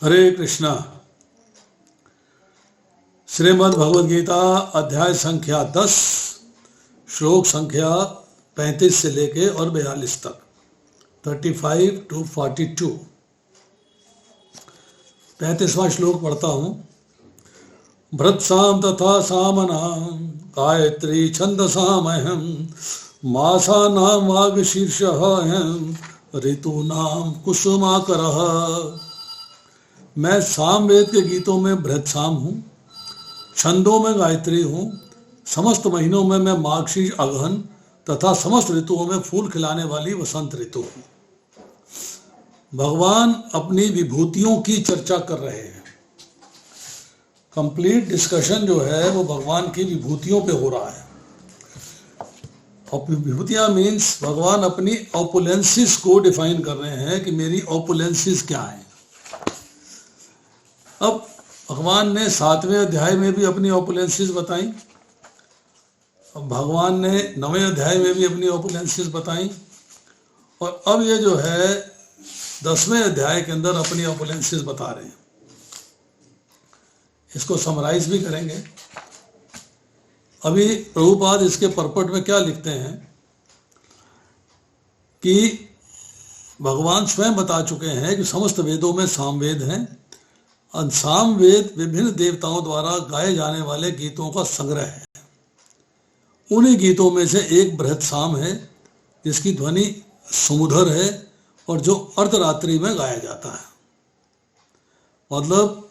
हरे कृष्णा। श्रीमद् भगवद गीता अध्याय संख्या 10 श्लोक संख्या 35 से लेके और 42 तक 35 to 42। 35वां श्लोक पढ़ता हूँ। भृत्साम तथा सामनां गायत्री छंदसामहं मासानां वागशीर्षः ऋतूनां कुसुमाकरः। मैं सामवेद के गीतों में भृत्साम हूँ, छंदों में गायत्री हूँ, समस्त महीनों में मैं मार्गशीर्ष अगहन तथा समस्त ऋतुओं में फूल खिलाने वाली वसंत ऋतु हूँ। भगवान अपनी विभूतियों की चर्चा कर रहे हैं। कंप्लीट डिस्कशन जो है वो भगवान की विभूतियों पे हो रहा है। और विभूतियाँ मीन्स भगवान अपनी ऑपुलेंसिस को डिफाइन कर रहे हैं कि मेरी ऑपुलेंसिस क्या है। अब भगवान ने 7वें अध्याय में भी अपनी ऑपुलेंसिस बताई, भगवान ने 9वें अध्याय में भी अपनी ऑपुलेंसिस बताई, और अब ये जो है 10वें अध्याय के अंदर अपनी ऑपुलेंसिस बता रहे हैं। इसको समराइज भी करेंगे। अभी प्रभुपाद इसके परपट में क्या लिखते हैं कि भगवान स्वयं बता चुके हैं कि समस्त वेदों में सामवेद हैं। सामवेद विभिन्न देवताओं द्वारा गाए जाने वाले गीतों का संग्रह है। उन्हीं गीतों में से एक बृहत्साम है जिसकी ध्वनि सुमधुर है और जो अर्धरात्रि में गाया जाता है। मतलब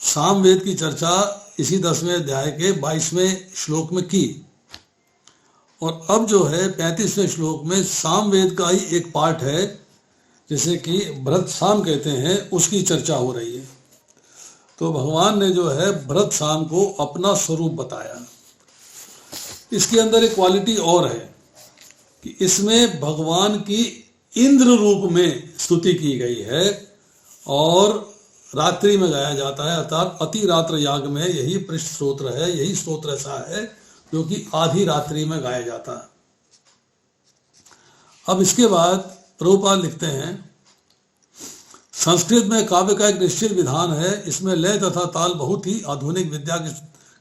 सामवेद की चर्चा इसी 10वें अध्याय के 22वें श्लोक में की, और अब जो है 35वें श्लोक में सामवेद का ही एक पार्ट है जिसे कि बृहत्साम कहते हैं, उसकी चर्चा हो रही है। तो भगवान ने जो है बृहत्साम को अपना स्वरूप बताया। इसके अंदर एक क्वालिटी और है कि इसमें भगवान की इंद्र रूप में स्तुति की गई है और रात्रि में गाया जाता है, अर्थात अति रात्र याग में यही पृष्ठ स्तोत्र है। यही स्तोत्र ऐसा है जो कि आधी रात्रि में गाया जाता है। अब इसके बाद प्रभुपाद लिखते हैं, संस्कृत में काव्य का एक निश्चित विधान है। इसमें लय तथा ताल बहुत ही आधुनिक विद्या की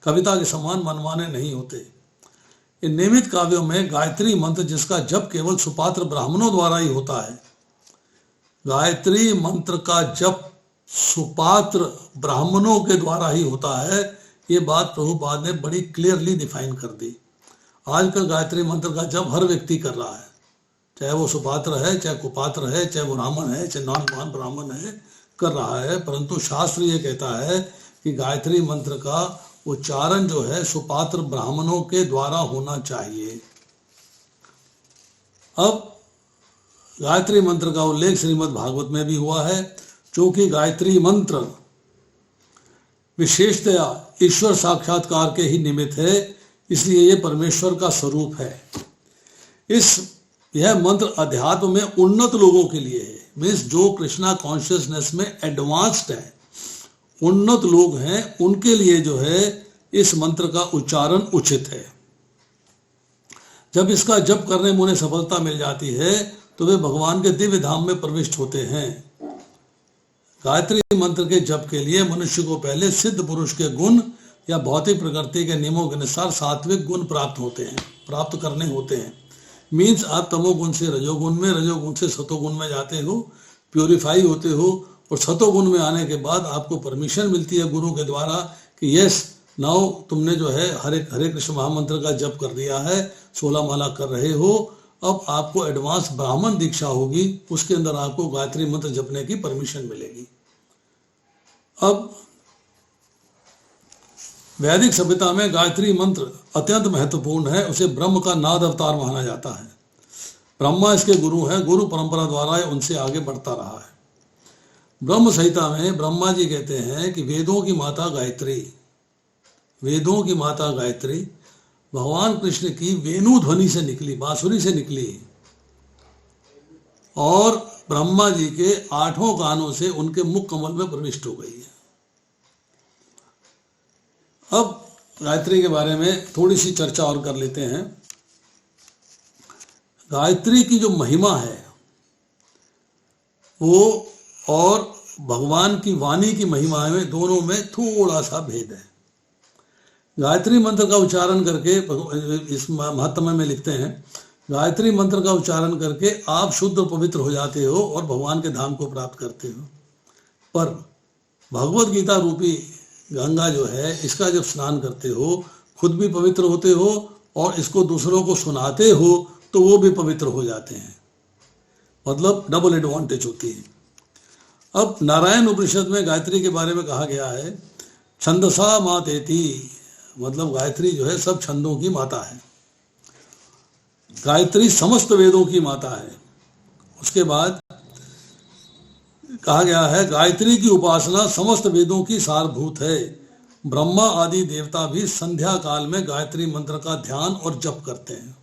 कविता के समान मनमाने नहीं होते। इन नियमित काव्यों में गायत्री मंत्र, जिसका जप केवल सुपात्र ब्राह्मणों द्वारा ही होता है, गायत्री मंत्र का जप सुपात्र ब्राह्मणों के द्वारा ही होता है। ये बात प्रभुपाद ने बड़ी क्लियरली डिफाइन कर दी। आजकल गायत्री मंत्र का जप हर व्यक्ति कर रहा है, चाहे वो सुपात्र है, चाहे कुपात्र है, चाहे वो ब्राह्मण है, चाहे नॉन ब्राह्मण है, कर रहा है। परंतु शास्त्र ये कहता है कि गायत्री मंत्र का उच्चारण जो है सुपात्र ब्राह्मणों के द्वारा होना चाहिए। अब गायत्री मंत्र का उल्लेख श्रीमद् भागवत में भी हुआ है। चूंकि गायत्री मंत्र विशेषतया ईश्वर साक्षात्कार के ही निमित्त है, इसलिए ये परमेश्वर का स्वरूप है। यह मंत्र अध्यात्म में उन्नत लोगों के लिए है। मीन्स जो कृष्णा कॉन्शियसनेस में एडवांस्ड है, उन्नत लोग हैं, उनके लिए जो है इस मंत्र का उच्चारण उचित है। जब इसका जप करने में उन्हें सफलता मिल जाती है तो वे भगवान के दिव्य धाम में प्रविष्ट होते हैं। गायत्री मंत्र के जप के लिए मनुष्य को पहले सिद्ध पुरुष के गुण या भौतिक प्रकृति के नियमों के अनुसार सात्विक गुण प्राप्त करने होते हैं। मीन्स आप तमोगुण से रजोगुण में, रजोगुण से सतोगुण में जाते हो, प्योरीफाई होते हो, और सतोगुण में आने के बाद आपको परमिशन मिलती है गुरु के द्वारा कि यस नाउ तुमने जो है हरे कृष्ण महामंत्र का जप कर दिया है, 16 माला कर रहे हो, अब आपको एडवांस ब्राह्मण दीक्षा होगी, उसके अंदर आपको गायत्री मंत्र जपने की परमिशन मिलेगी। अब वैदिक सभ्यता में गायत्री मंत्र अत्यंत महत्वपूर्ण है। उसे ब्रह्म का नाद अवतार माना जाता है। ब्रह्मा इसके गुरु हैं, गुरु परंपरा द्वारा उनसे आगे बढ़ता रहा है। ब्रह्म संहिता में ब्रह्मा जी कहते हैं कि वेदों की माता गायत्री भगवान कृष्ण की वेणु ध्वनि से निकली, बांसुरी से निकली, और ब्रह्मा जी के 8 कानों से उनके मुख कमल में प्रविष्ट हो गई है। अब गायत्री के बारे में थोड़ी सी चर्चा और कर लेते हैं। गायत्री की जो महिमा है वो और भगवान की वाणी की महिमा में दोनों में थोड़ा सा भेद है। गायत्री मंत्र का उच्चारण करके इस महात्म्य में लिखते हैं, गायत्री मंत्र का उच्चारण करके आप शुद्ध पवित्र हो जाते हो और भगवान के धाम को प्राप्त करते हो। पर भगवत गीता रूपी गंगा जो है, इसका जब स्नान करते हो खुद भी पवित्र होते हो और इसको दूसरों को सुनाते हो तो वो भी पवित्र हो जाते हैं। मतलब डबल एडवांटेज होती है। अब नारायण उपनिषद में गायत्री के बारे में कहा गया है, छंदसा मातेति, मतलब गायत्री जो है सब छंदों की माता है। गायत्री समस्त वेदों की माता है। उसके बाद कहा गया है, गायत्री की उपासना समस्त वेदों की सारभूत है। ब्रह्मा आदि देवता भी संध्या काल में गायत्री मंत्र का ध्यान और जप करते हैं,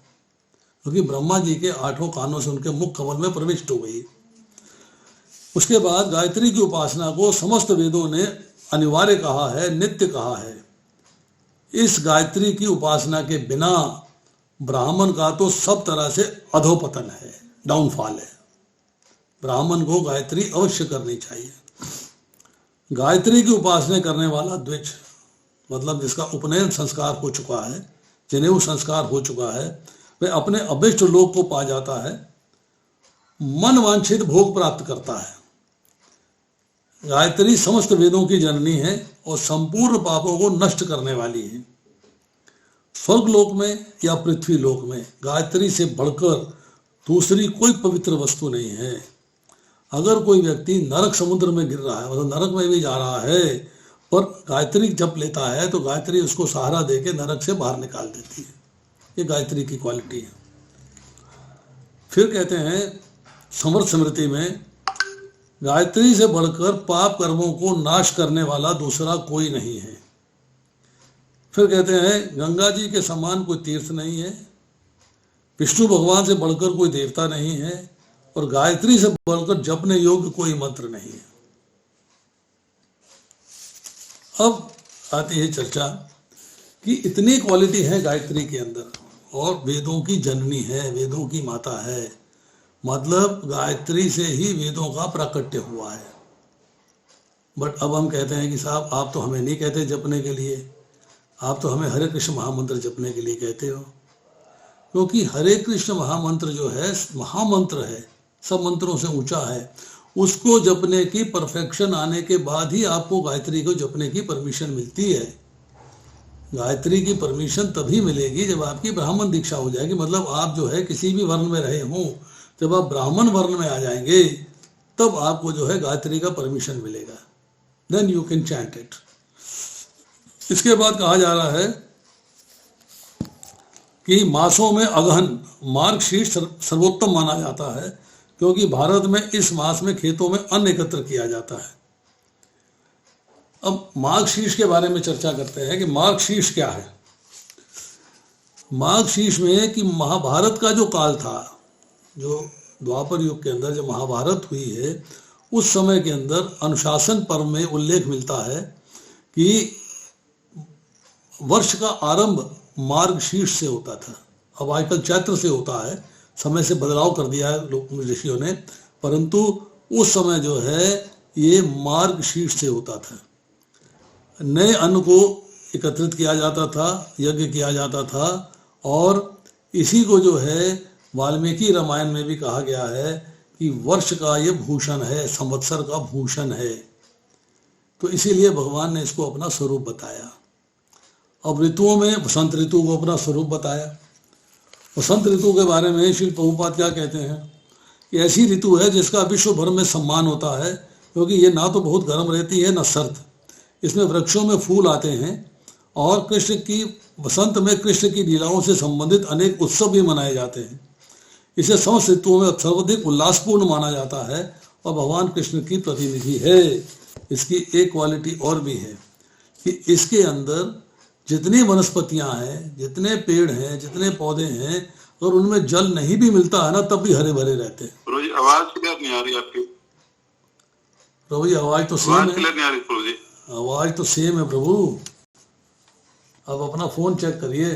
क्योंकि ब्रह्मा जी के 8 कानों से उनके मुख कमल में प्रविष्ट हो गई। उसके बाद गायत्री की उपासना को समस्त वेदों ने अनिवार्य कहा है, नित्य कहा है। इस गायत्री की उपासना के बिना ब्राह्मण का तो सब तरह से अधोपतन है, डाउनफॉल है। ब्राह्मण को गायत्री अवश्य करनी चाहिए। गायत्री की उपासना करने वाला द्विज, मतलब जिसका उपनयन संस्कार हो चुका है, जनेऊ संस्कार हो चुका है, वह अपने अभिष्ट लोक को पा जाता है, मन वांछित भोग प्राप्त करता है। गायत्री समस्त वेदों की जननी है और संपूर्ण पापों को नष्ट करने वाली है। स्वर्ग लोक में या पृथ्वी लोक में गायत्री से बढ़कर दूसरी कोई पवित्र वस्तु नहीं है। अगर कोई व्यक्ति नरक समुद्र में गिर रहा है, मतलब नरक में भी जा रहा है, पर गायत्री जप लेता है तो गायत्री उसको सहारा देके नरक से बाहर निकाल देती है। ये गायत्री की क्वालिटी है। फिर कहते हैं समर्थ स्मृति में, गायत्री से बढ़कर पाप कर्मों को नाश करने वाला दूसरा कोई नहीं है। फिर कहते हैं गंगा जी के समान कोई तीर्थ नहीं है, विष्णु भगवान से बढ़कर कोई देवता नहीं है, और गायत्री से बढ़कर जपने योग्य कोई मंत्र नहीं है। अब आती है चर्चा कि इतनी क्वालिटी है गायत्री के अंदर, और वेदों की जननी है, वेदों की माता है, मतलब गायत्री से ही वेदों का प्राकट्य हुआ है। बट अब हम कहते हैं कि साहब आप तो हमें नहीं कहते जपने के लिए, आप तो हमें हरे कृष्ण महामंत्र जपने के लिए कहते हो। क्योंकि हरे कृष्ण महामंत्र जो है महामंत्र है, सब मंत्रों से ऊंचा है। उसको जपने की परफेक्शन आने के बाद ही आपको गायत्री को जपने की परमिशन मिलती है। गायत्री की परमिशन तभी मिलेगी जब आपकी ब्राह्मण दीक्षा हो जाएगी, मतलब आप जो है किसी भी वर्ण में रहे हों, जब आप ब्राह्मण वर्ण में आ जाएंगे तब आपको जो है गायत्री का परमिशन मिलेगा, then you can chant it. इसके बाद कहा जा रहा है कि मासों में अगहन मार्गशीर्ष सर्वोत्तम माना जाता है, क्योंकि भारत में इस मास में खेतों में अन्न एकत्र किया जाता है। अब मार्गशीर्ष के बारे में चर्चा करते हैं कि मार्गशीर्ष क्या है। मार्गशीर्ष में कि महाभारत का जो काल था, जो द्वापर युग के अंदर जो महाभारत हुई है, उस समय के अंदर अनुशासन पर्व में उल्लेख मिलता है कि वर्ष का आरंभ मार्गशीर्ष से होता था। अब आजकल चैत्र से होता है, समय से बदलाव कर दिया है ऋषियों ने, परंतु उस समय जो है ये मार्गशीर्ष से होता था। नए अन्न को एकत्रित किया जाता था, यज्ञ किया जाता था, और इसी को जो है वाल्मीकि रामायण में भी कहा गया है कि वर्ष का ये भूषण है, संवत्सर का भूषण है। तो इसीलिए भगवान ने इसको अपना स्वरूप बताया। अब ऋतुओं में वसंत ऋतु को अपना स्वरूप बताया। वसंत ऋतु के बारे में श्री प्रभुपाद क्या कहते हैं कि ऐसी ऋतु है जिसका विश्व भर में सम्मान होता है, क्योंकि ये ना तो बहुत गर्म रहती है ना सर्द। इसमें वृक्षों में फूल आते हैं और कृष्ण की वसंत में कृष्ण की लीलाओं से संबंधित अनेक उत्सव भी मनाए जाते हैं। इसे समस्त ऋतुओं में सर्वाधिक उल्लासपूर्ण माना जाता है और भगवान कृष्ण की प्रतिनिधि है। इसकी एक क्वालिटी और भी है कि इसके अंदर जितनी वनस्पतियां हैं, जितने पेड़ हैं, जितने पौधे हैं, अगर उनमें जल नहीं भी मिलता है ना तब भी हरे भरे रहते हैं। प्रभु जी आवाज क्लियर नहीं आ रही आपकी। प्रभु जी आवाज तो सेम है, क्लियर नहीं आ रही प्रभु जी। आवाज तो सेम है प्रभु। अब अपना फोन चेक करिए,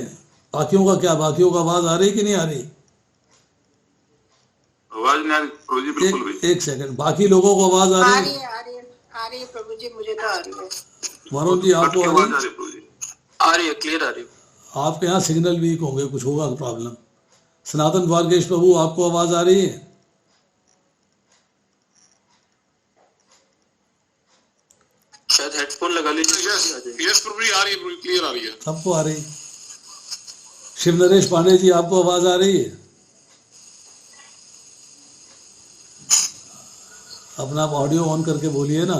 बाकियों का क्या, बाकियों का आवाज आ रही कि नहीं आ रही? आवाज नहीं आ रही प्रभु जी, बिल्कुल भी। एक सेकंड, बाकी लोगों को आवाज आ रही है? आ रही है प्रभु जी, मुझे तो आ रही है। वरुण जी आपको आ आवाज रही आ है? रही है प्रभु जी। आ रही है, क्लियर आ रही है। आपके यहाँ सिग्नल वीक होंगे, कुछ होगा प्रॉब्लम। सनातन द्वारकेश प्रभु आपको आवाज आ रही है? शायद हेडफोन लगा लीजिए। यस प्रभु जी, आ रही है प्रभु जी, क्लियर आ रही है। सबको आ रही। शिव नरेश पांडे जी आपको आवाज आ रही है? अपना ऑडियो ऑन करके बोलिए ना।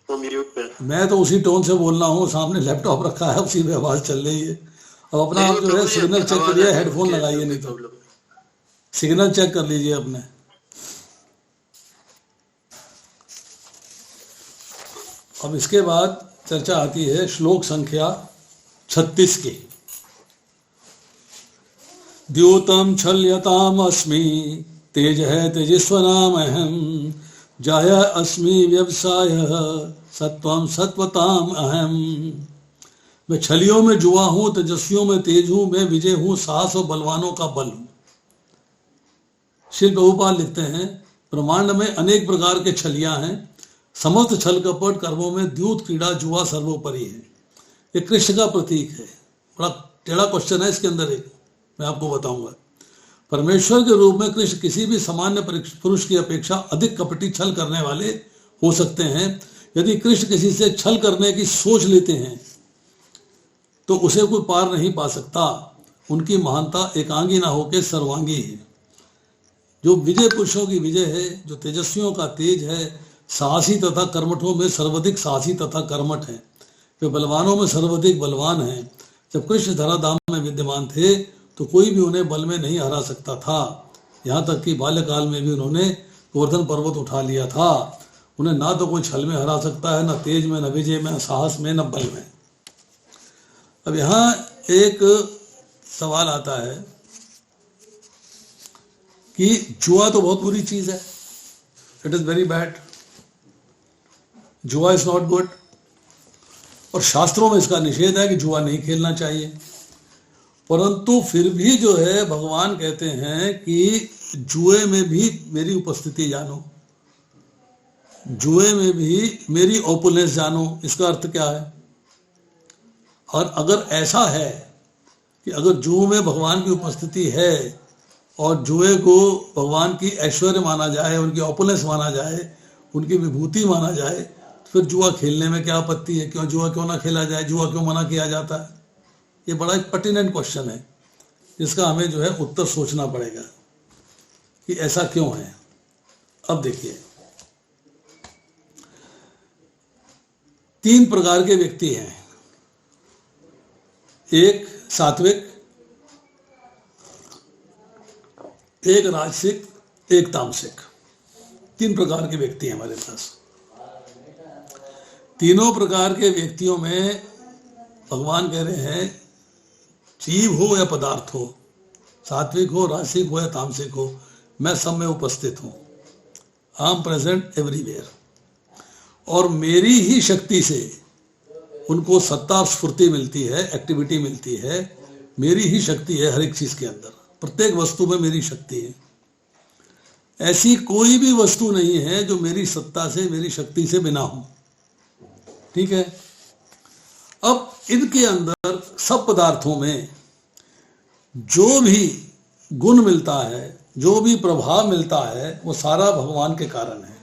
वो म्यूट पे। मैं तो उसी टोन से बोल रहा हूँ, सामने लैपटॉप रखा है, उसी में आवाज चल रही है। अब अपना आप जो है सिग्नल चेक करिए, हेडफोन लगाइए, नहीं तो सिग्नल चेक कर लीजिए अपने। अब इसके बाद चर्चा आती है श्लोक संख्या 36 की। द्योतम छल्यताम अस्मि तेज है तेजस्वनाम अहम जाय अस्मि व्यवसाय सत्वम सत्वताम अहम। मैं छलियों में जुआ हूं, तेजस्वियों में तेज हूं, मैं विजय हूं, साहस और बलवानों का बल हूं। श्री प्रभुपाद लिखते हैं, ब्रह्मांड में अनेक प्रकार के छलियां हैं, समस्त छल कपट कर्मों में द्यूत क्रीड़ा जुआ सर्वोपरि है। ये कृष्ण का प्रतीक है। बड़ा टेढ़ा क्वेश्चन है इसके अंदर, एक मैं आपको बताऊंगा। परमेश्वर के रूप में कृष्ण किसी भी सामान्य पुरुष की अपेक्षा अधिक कपटी छल करने वाले हो सकते हैं। यदि कृष्ण किसी से छल करने की सोच लेते हैं तो उसे कोई पार नहीं पा सकता। उनकी महानता एकांगी ना होकर सर्वांगी है। जो विजय पुरुषों की विजय है, जो तेजस्वियों का तेज है, साहसी तथा कर्मठों में सर्वाधिक साहसी तथा कर्मठ है, वे बलवानों में सर्वाधिक बलवान हैं। जब कृष्ण धराधाम में विद्यमान थे तो कोई भी उन्हें बल में नहीं हरा सकता था। यहाँ तक कि बाल्यकाल में भी उन्होंने गोवर्धन पर्वत उठा लिया था। उन्हें ना तो कोई छल में हरा सकता है, न तेज में, न विजय में, न साहस में, न बल में। अब यहाँ एक सवाल आता है कि जुआ तो बहुत बुरी चीज है, इट इज वेरी बैड, जुआ इज नॉट गुड। और शास्त्रों में इसका निषेध है कि जुआ नहीं खेलना चाहिए। परंतु फिर भी जो है भगवान कहते हैं कि जुए में भी मेरी उपस्थिति जानो, जुए में भी मेरी ओपुलेंस जानो। इसका अर्थ क्या है? और अगर ऐसा है कि अगर जुए में भगवान की उपस्थिति है और जुए को भगवान की ऐश्वर्य माना जाए, उनकी ओपुलेंस माना जाए, उनकी विभूति माना जाए, तो फिर जुआ खेलने में क्या आपत्ति है? क्यों जुआ क्यों ना खेला जाए? जुआ क्यों मना किया जाता है? ये बड़ा एक पर्टिनेंट क्वेश्चन है, जिसका हमें जो है उत्तर सोचना पड़ेगा कि ऐसा क्यों है। अब देखिए, 3 प्रकार के व्यक्ति हैं, एक सात्विक, एक राजसिक, एक तामसिक। 3 प्रकार के व्यक्ति हैं हमारे पास। तीनों प्रकार के व्यक्तियों में भगवान कह रहे हैं, जीव हो या पदार्थ हो, सात्विक हो, राजसिक हो या तामसिक हो, मैं सब में उपस्थित हूं। I am present everywhere. और मेरी ही शक्ति से उनको सत्ता स्फूर्ति मिलती है, एक्टिविटी मिलती है। मेरी ही शक्ति है हर एक चीज के अंदर, प्रत्येक वस्तु में मेरी शक्ति है। ऐसी कोई भी वस्तु नहीं है जो मेरी सत्ता से, मेरी शक्ति से बिना हो। ठीक है। अब इनके अंदर सब पदार्थों में जो भी गुण मिलता है, जो भी प्रभाव मिलता है, वो सारा भगवान के कारण है।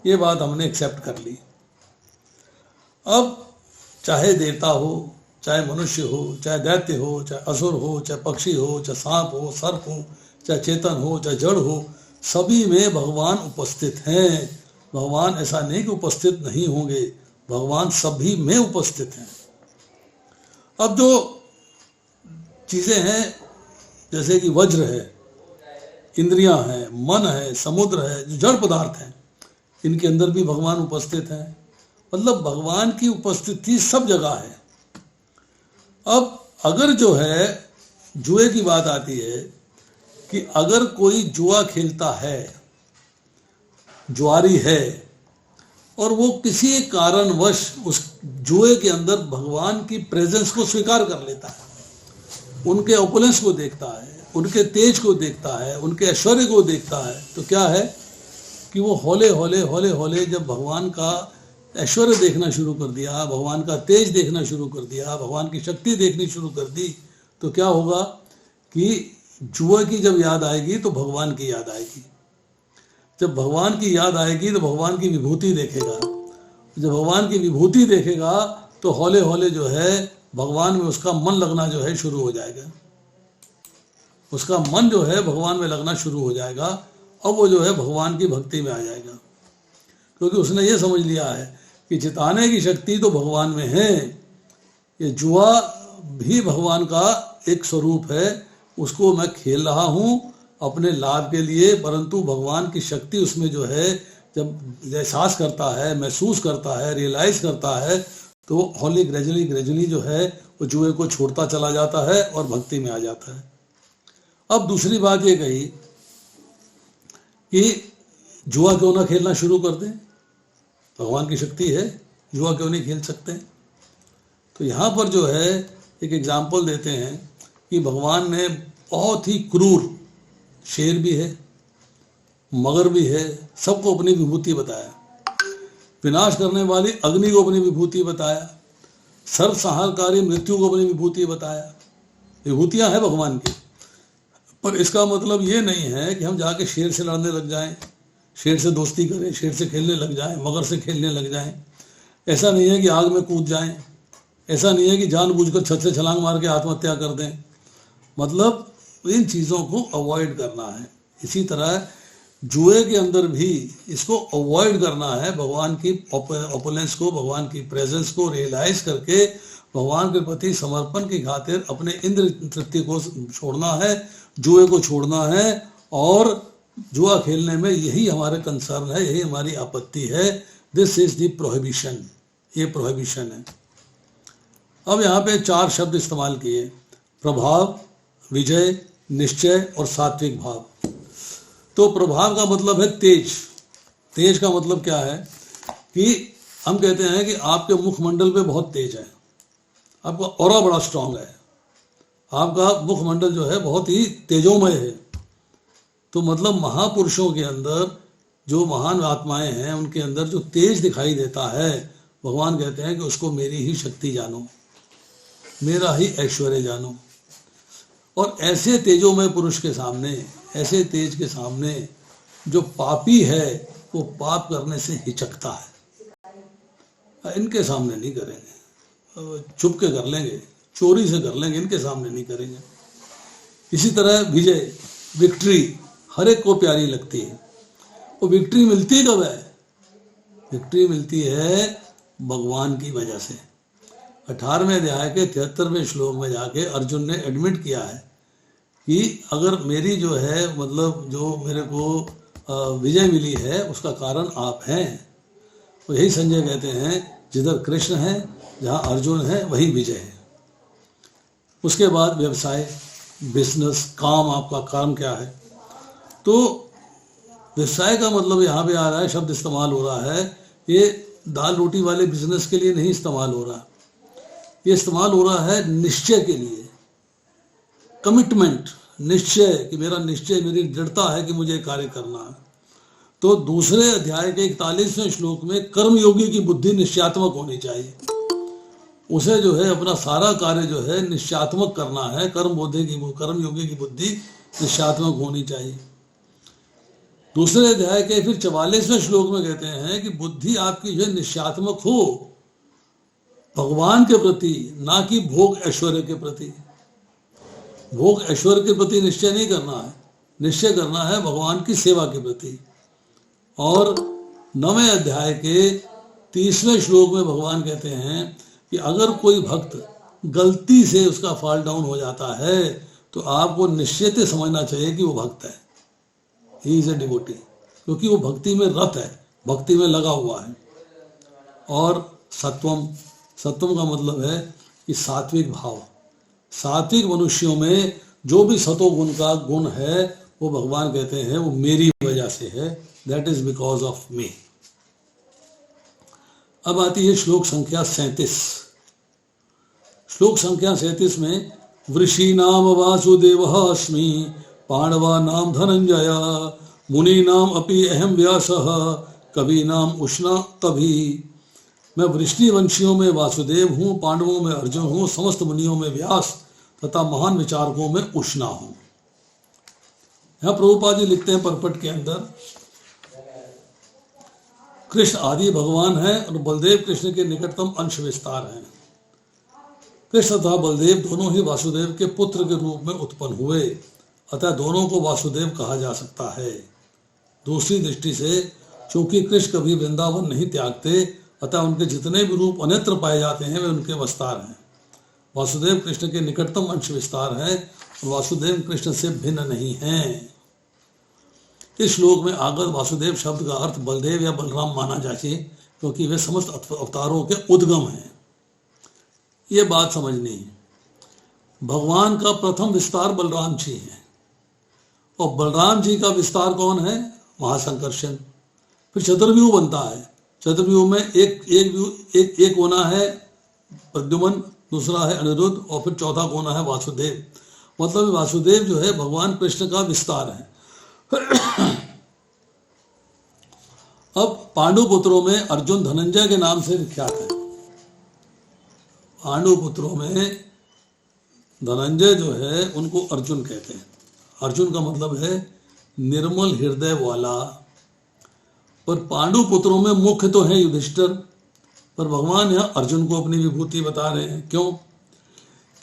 ये बात हमने एक्सेप्ट कर ली। अब चाहे देवता हो, चाहे मनुष्य हो, चाहे दैत्य हो, चाहे असुर हो, चाहे पक्षी हो, चाहे सांप हो, सर्प हो, चाहे चेतन हो, चाहे जड़ हो, सभी में भगवान उपस्थित हैं। भगवान ऐसा नहीं कि उपस्थित नहीं होंगे, भगवान सभी में उपस्थित हैं। अब जो चीजें हैं, जैसे कि वज्र है, इंद्रियां हैं, मन है, समुद्र है, जो जड़ पदार्थ हैं, इनके अंदर भी भगवान उपस्थित हैं। मतलब भगवान की उपस्थिति सब जगह है। अब अगर जो है जुए की बात आती है कि अगर कोई जुआ खेलता है, जुआरी है, और वो किसी कारणवश उस जुए के अंदर भगवान की प्रेजेंस को स्वीकार कर लेता है, उनके ओपुलेंस को देखता है, उनके तेज को देखता है, उनके ऐश्वर्य को देखता है, तो क्या है कि वो हौले हौले हौले हौले जब भगवान का ऐश्वर्य देखना शुरू कर दिया, भगवान का तेज देखना शुरू कर दिया, भगवान की शक्ति देखनी शुरू कर दी, तो क्या होगा कि जुए की जब याद आएगी तो भगवान की याद आएगी। जब भगवान की याद आएगी तो भगवान की विभूति देखेगा। जब भगवान की विभूति देखेगा तो हौले हौले जो है भगवान में उसका मन लगना जो है शुरू हो जाएगा। उसका मन जो है भगवान में लगना शुरू हो जाएगा। अब वो जो है भगवान की भक्ति में आ जाएगा, क्योंकि उसने ये समझ लिया है कि जिताने की शक्ति तो भगवान में है। ये जुआ भी भगवान का एक स्वरूप है, उसको मैं खेल रहा हूँ अपने लाभ के लिए, परंतु भगवान की शक्ति उसमें जो है जब एहसास करता है, महसूस करता है, रियलाइज करता है, तो हौली ग्रेजुअली जो है वो जुए को छोड़ता चला जाता है और भक्ति में आ जाता है। अब दूसरी बात ये कही कि जुआ क्यों ना खेलना शुरू कर दें, भगवान की शक्ति है, जुआ क्यों नहीं खेल सकते। तो यहाँ पर जो है एक एग्जाम्पल देते हैं कि भगवान ने बहुत ही क्रूर शेर भी है, मगर भी है, सबको अपनी विभूति बताया। विनाश करने वाली अग्नि को अपनी विभूति बताया, सर्वसंहारकारी मृत्यु को अपनी विभूति बताया। विभूतियां हैं भगवान की, पर इसका मतलब ये नहीं है कि हम जाके शेर से लड़ने लग जाएं, शेर से दोस्ती करें, शेर से खेलने लग जाएं, मगर से खेलने लग जाएं। ऐसा नहीं है कि आग में कूद जाएं, ऐसा नहीं है कि जानबूझकर छत से छलांग मार के आत्महत्या कर दें। मतलब इन चीज़ों को अवॉइड करना है। इसी तरह जुए के अंदर भी इसको अवॉइड करना है, भगवान की ओपुलेंस को, भगवान की प्रेजेंस को रियलाइज करके भगवान के प्रति समर्पण की खातिर अपने इंद्र तृप्ति को छोड़ना है, जुए को छोड़ना है। और जुआ खेलने में यही हमारे कंसर्न है, यही हमारी आपत्ति है। दिस इज द प्रोहिबिशन, ये प्रोहिबिशन है। अब यहाँ पे 4 शब्द इस्तेमाल किए, प्रभाव, विजय, निश्चय और सात्विक भाव। तो प्रभाव का मतलब है तेज। तेज का मतलब क्या है कि हम कहते हैं कि आपके मुखमंडल पे बहुत तेज है, आपका ऑरा बड़ा स्ट्रांग है, आपका मुखमंडल जो है बहुत ही तेजोमय है। तो मतलब महापुरुषों के अंदर जो महान आत्माएं हैं उनके अंदर जो तेज दिखाई देता है, भगवान कहते हैं कि उसको मेरी ही शक्ति जानो, मेरा ही ऐश्वर्य जानो। और ऐसे तेजोमय पुरुष के सामने, ऐसे तेज के सामने जो पापी है वो पाप करने से हिचकता है। इनके सामने नहीं करेंगे, छुप के कर लेंगे, चोरी से कर लेंगे, इनके सामने नहीं करेंगे। इसी तरह विजय, विक्ट्री हर एक को प्यारी लगती है। वो विक्ट्री मिलती कब है? विक्ट्री मिलती है भगवान की वजह से। 18वें अध्याय के 73वें श्लोक में जाके अर्जुन ने एडमिट किया है कि अगर मेरी जो है मतलब जो मेरे को विजय मिली है उसका कारण आप हैं। तो यही संजय कहते हैं जिधर कृष्ण है, जहाँ अर्जुन है, वही विजय है। उसके बाद व्यवसाय, बिजनेस, काम, आपका काम क्या है। तो व्यवसाय का मतलब यहाँ पे आ रहा है, शब्द इस्तेमाल हो रहा है, ये दाल रोटी वाले बिजनेस के लिए नहीं इस्तेमाल हो रहा, ये इस्तेमाल हो रहा है निश्चय के लिए, कमिटमेंट, निश्चय कि मेरा निश्चय, मेरी दृढ़ता है कि मुझे कार्य करना है। तो दूसरे अध्याय के 41वें श्लोक में कर्मयोगी की बुद्धि निश्चयात्मक होनी चाहिए। उसे जो है अपना सारा कार्य जो है निश्चयात्मक करना है। कर्मयोगी की बुद्धि निश्चयात्मक होनी चाहिए। दूसरे अध्याय के फिर 44वें श्लोक में कहते हैं कि बुद्धि आपकी जो है निश्चयात्मक हो भगवान के प्रति, ना कि भोग ऐश्वर्य के प्रति। भोग ऐश्वर्य के प्रति निश्चय नहीं करना है, निश्चय करना है भगवान की सेवा के प्रति। और 9वें अध्याय के 30वें श्लोक में भगवान कहते हैं कि अगर कोई भक्त गलती से उसका फॉल डाउन हो जाता है तो आपको निश्चित समझना चाहिए कि वो भक्त है, ही इज ए डिवोटी, क्योंकि वो भक्ति में रत है, भक्ति में लगा हुआ है। और सत्वम का मतलब है कि सात्विक भाव। सात्विक मनुष्यों में जो भी सतोगुण का गुण है वो भगवान कहते हैं वो मेरी वजह से है, that is because of me. अब आती है श्लोक संख्या 37। श्लोक संख्या 37 में वृषी नाम वासुदेव अस्मि, पांडवा नाम धनंजय, मुनि नाम अपि अहम व्यासः कवि नाम उष्णा कभी। मैं वृष्णि वंशियों में वासुदेव हूँ, पांडवों में अर्जुन हूँ, समस्त मुनियों में व्यास तथा महान विचारकों में उष्णा हूँ। यहाँ प्रभुपाद जी लिखते हैं परपट के अंदर, कृष्ण आदि भगवान है और बलदेव कृष्ण के निकटतम अंश विस्तार हैं। कृष्ण तथा बलदेव दोनों ही वासुदेव के पुत्र के रूप में उत्पन्न हुए, अतः दोनों को वासुदेव कहा जा सकता है। दूसरी दृष्टि से चूंकि कृष्ण कभी वृंदावन नहीं त्यागते, अतः उनके जितने भी रूप अन्यत्र पाए जाते हैं वे उनके विस्तार हैं। वासुदेव कृष्ण के निकटतम अंश विस्तार है और वासुदेव कृष्ण से भिन्न नहीं हैं। इस श्लोक में आगत वासुदेव शब्द का अर्थ बलदेव या बलराम माना जाए, क्योंकि वे समस्त अवतारों के उद्गम हैं। ये बात समझनी है। भगवान का प्रथम विस्तार बलराम जी है, और बलराम जी का विस्तार कौन है? महासंकर्षण। फिर चतुर्व्यूह बनता है। चतुर्व्यूह में एक कोना है प्रद्युम्न, दूसरा है अनिरुद्ध और फिर चौथा कोना है वासुदेव। मतलब वासुदेव जो है भगवान कृष्ण का विस्तार है। अब पांडु पुत्रों में अर्जुन धनंजय के नाम से विख्यात है। पांडु पुत्रों में धनंजय जो है उनको अर्जुन कहते हैं। अर्जुन का मतलब है निर्मल हृदय वाला। पर पांडु पुत्रों में मुख्य तो है युधिष्ठिर, पर भगवान यहाँ अर्जुन को अपनी विभूति बता रहे हैं। क्यों?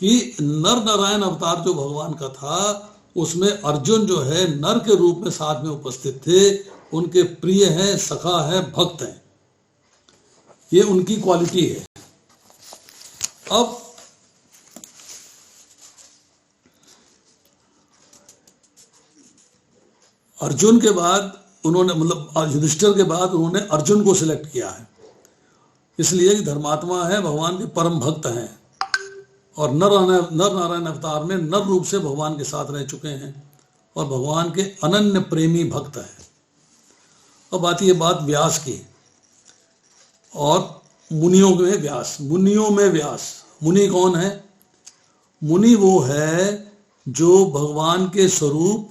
कि नर नारायण अवतार जो भगवान का था उसमें अर्जुन जो है नर के रूप में साथ में उपस्थित थे। उनके प्रिय हैं, सखा है, भक्त हैं। ये उनकी क्वालिटी है। अब अर्जुन के बाद उन्होंने मतलब युधिष्ठिर के बाद उन्होंने अर्जुन को सिलेक्ट किया है, इसलिए कि धर्मात्मा है, भगवान के परम भक्त हैं और नर नारायण अवतार में नर रूप से भगवान के साथ रह चुके हैं और भगवान के अनन्य प्रेमी भक्त हैं। अब आती है बात व्यास की और मुनियों में व्यास। मुनियों में व्यास। मुनि कौन है? मुनि वो है जो भगवान के स्वरूप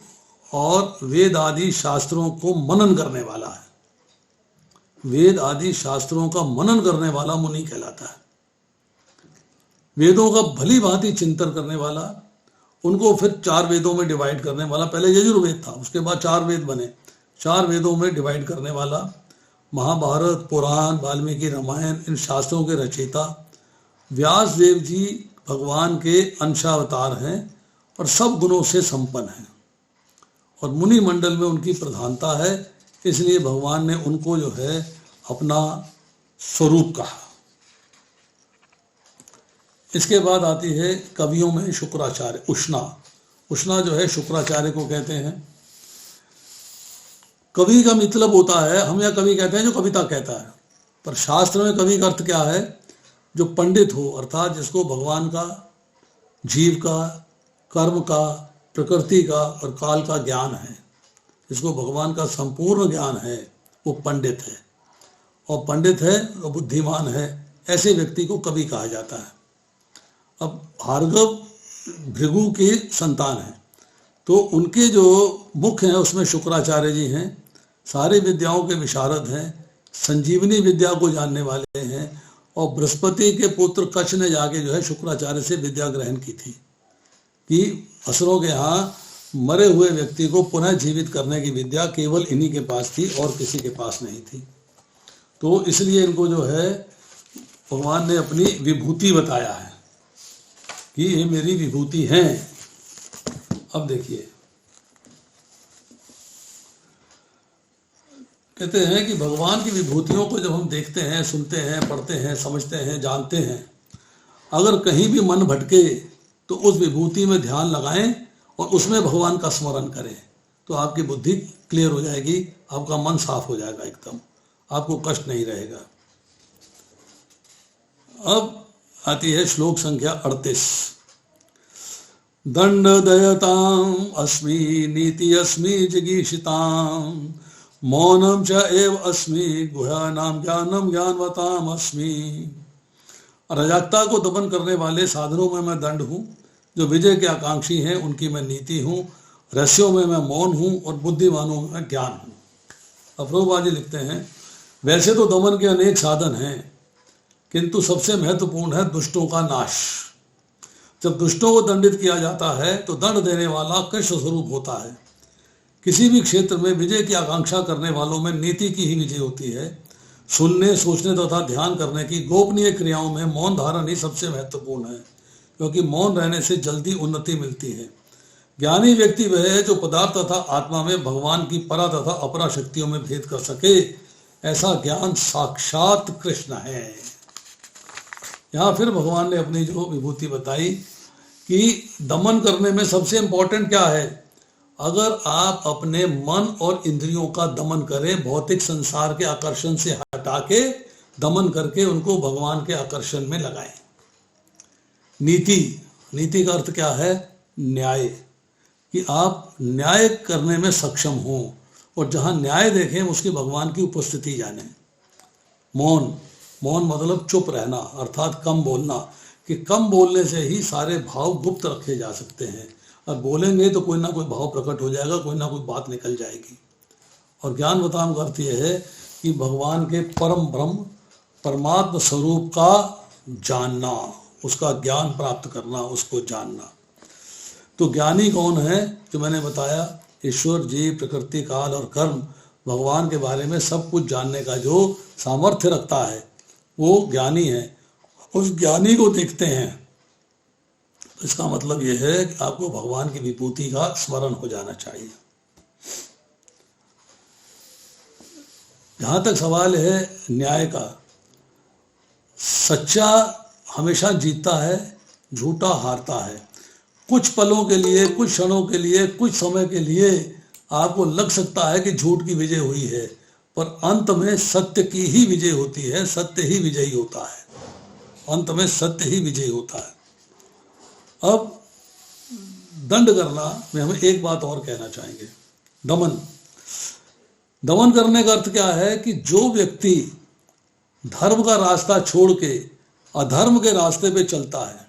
और वेद आदि शास्त्रों को मनन करने वाला है। वेद आदि शास्त्रों का मनन करने वाला मुनि कहलाता है। वेदों का भली भांति चिंतन करने वाला, उनको फिर 4 वेदों में डिवाइड करने वाला। पहले यजुर्वेद था, उसके बाद 4 वेद बने। 4 वेदों में डिवाइड करने वाला, महाभारत, पुराण, वाल्मीकि रामायण, इन शास्त्रों के रचयिता व्यास देव जी भगवान के अंशावतार हैं और सब गुणों से संपन्न हैं और मुनि मंडल में उनकी प्रधानता है। इसलिए भगवान ने उनको जो है अपना स्वरूप कहा। इसके बाद आती है कवियों में शुक्राचार्य, उष्णा। उष्णा जो है शुक्राचार्य को कहते हैं। कवि का मतलब होता है, हम या कवि कहते हैं जो कविता कहता है, पर शास्त्र में कवि का अर्थ क्या है? जो पंडित हो, अर्थात जिसको भगवान का, जीव का, कर्म का, प्रकृति का और काल का ज्ञान है, जिसको भगवान का संपूर्ण ज्ञान है, वो पंडित है। और पंडित है और बुद्धिमान है, ऐसे व्यक्ति को कवि कहा जाता है। अब भार्गव भृगु के संतान हैं, तो उनके जो मुख्य हैं उसमें शुक्राचार्य जी हैं। सारी विद्याओं के विशारद हैं, संजीवनी विद्या को जानने वाले हैं और बृहस्पति के पुत्र कच्छ ने जाके जो है शुक्राचार्य से विद्या ग्रहण की थी कि असुरों के यहाँ मरे हुए व्यक्ति को पुनः जीवित करने की विद्या केवल इन्हीं के पास थी और किसी के पास नहीं थी। तो इसलिए इनको जो है भगवान ने अपनी विभूति बताया है कि ये मेरी विभूति हैं। अब देखिए, कहते हैं कि भगवान की विभूतियों को जब हम देखते हैं, सुनते हैं, पढ़ते हैं, समझते हैं, जानते हैं, अगर कहीं भी मन भटके तो उस विभूति में ध्यान लगाएं और उसमें भगवान का स्मरण करें, तो आपकी बुद्धि क्लियर हो जाएगी, आपका मन साफ हो जाएगा, एकदम आपको कष्ट नहीं रहेगा। अब आती है श्लोक संख्या 38। दंड दयताम अस्मि नीति अस्मि जिगीषिताम मौनम च एव अस्मि गुह्यानाम ज्ञानम ज्ञानवताम अस्मि। रजकता को दमन करने वाले साधनों में मैं दंड हूँ, जो विजय के आकांक्षी हैं उनकी मैं नीति हूँ रहस्यों में मैं मौन हूं और बुद्धिमानों में ज्ञान हूं। अब प्रभुपाद जी लिखते हैं, वैसे तो दमन के अनेक साधन हैं, किंतु सबसे महत्वपूर्ण है दुष्टों का नाश। जब दुष्टों को दंडित किया जाता है तो दंड देने वाला कृष्ण स्वरूप होता है। किसी भी क्षेत्र में विजय की आकांक्षा करने वालों में नीति की ही विजय होती है। सुनने, सोचने तथा ध्यान करने की गोपनीय क्रियाओं में मौन धारण ही सबसे महत्वपूर्ण है, क्योंकि मौन रहने से जल्दी उन्नति मिलती है। ज्ञानी व्यक्ति वह है जो पदार्थ तथा आत्मा में भगवान की परा तथा अपरा शक्तियों में भेद कर सके। ऐसा ज्ञान साक्षात कृष्ण है। यहाँ फिर भगवान ने अपनी जो विभूति बताई कि दमन करने में सबसे इंपॉर्टेंट क्या है। अगर आप अपने मन और इंद्रियों का दमन करें, भौतिक संसार के आकर्षण से हटा के दमन करके उनको भगवान के आकर्षण में लगाएं। नीति का अर्थ क्या है? न्याय, कि आप न्याय करने में सक्षम हो और जहां न्याय देखें उसकी भगवान की उपस्थिति जाने। मौन मतलब चुप रहना, अर्थात कम बोलना, कि कम बोलने से ही सारे भाव गुप्त रखे जा सकते हैं, और बोलेंगे तो कोई ना कोई भाव प्रकट हो जाएगा, कोई ना कोई बात निकल जाएगी। और ज्ञान बताने का अर्थ यह है कि भगवान के परम ब्रह्म परमात्म स्वरूप का जानना, उसका ज्ञान प्राप्त करना, उसको जानना। तो ज्ञानी कौन है? जो मैंने बताया, ईश्वर, जीव, प्रकृति, काल और कर्म, भगवान के बारे में सब कुछ जानने का जो सामर्थ्य रखता है वो ज्ञानी है। उस ज्ञानी को देखते हैं, इसका मतलब यह है कि आपको भगवान की विभूति का स्मरण हो जाना चाहिए। जहां तक सवाल है न्याय का, सच्चा हमेशा जीतता है, झूठा हारता है। कुछ पलों के लिए, कुछ क्षणों के लिए, कुछ समय के लिए आपको लग सकता है कि झूठ की विजय हुई है, पर अंत में सत्य की ही विजय होती है। सत्य ही विजयी होता है, अंत में सत्य ही विजयी होता है। अब दंड करना में हमें एक बात और कहना चाहेंगे। दमन करने का अर्थ क्या है कि जो व्यक्ति धर्म का रास्ता छोड़ के अधर्म के रास्ते पे चलता है,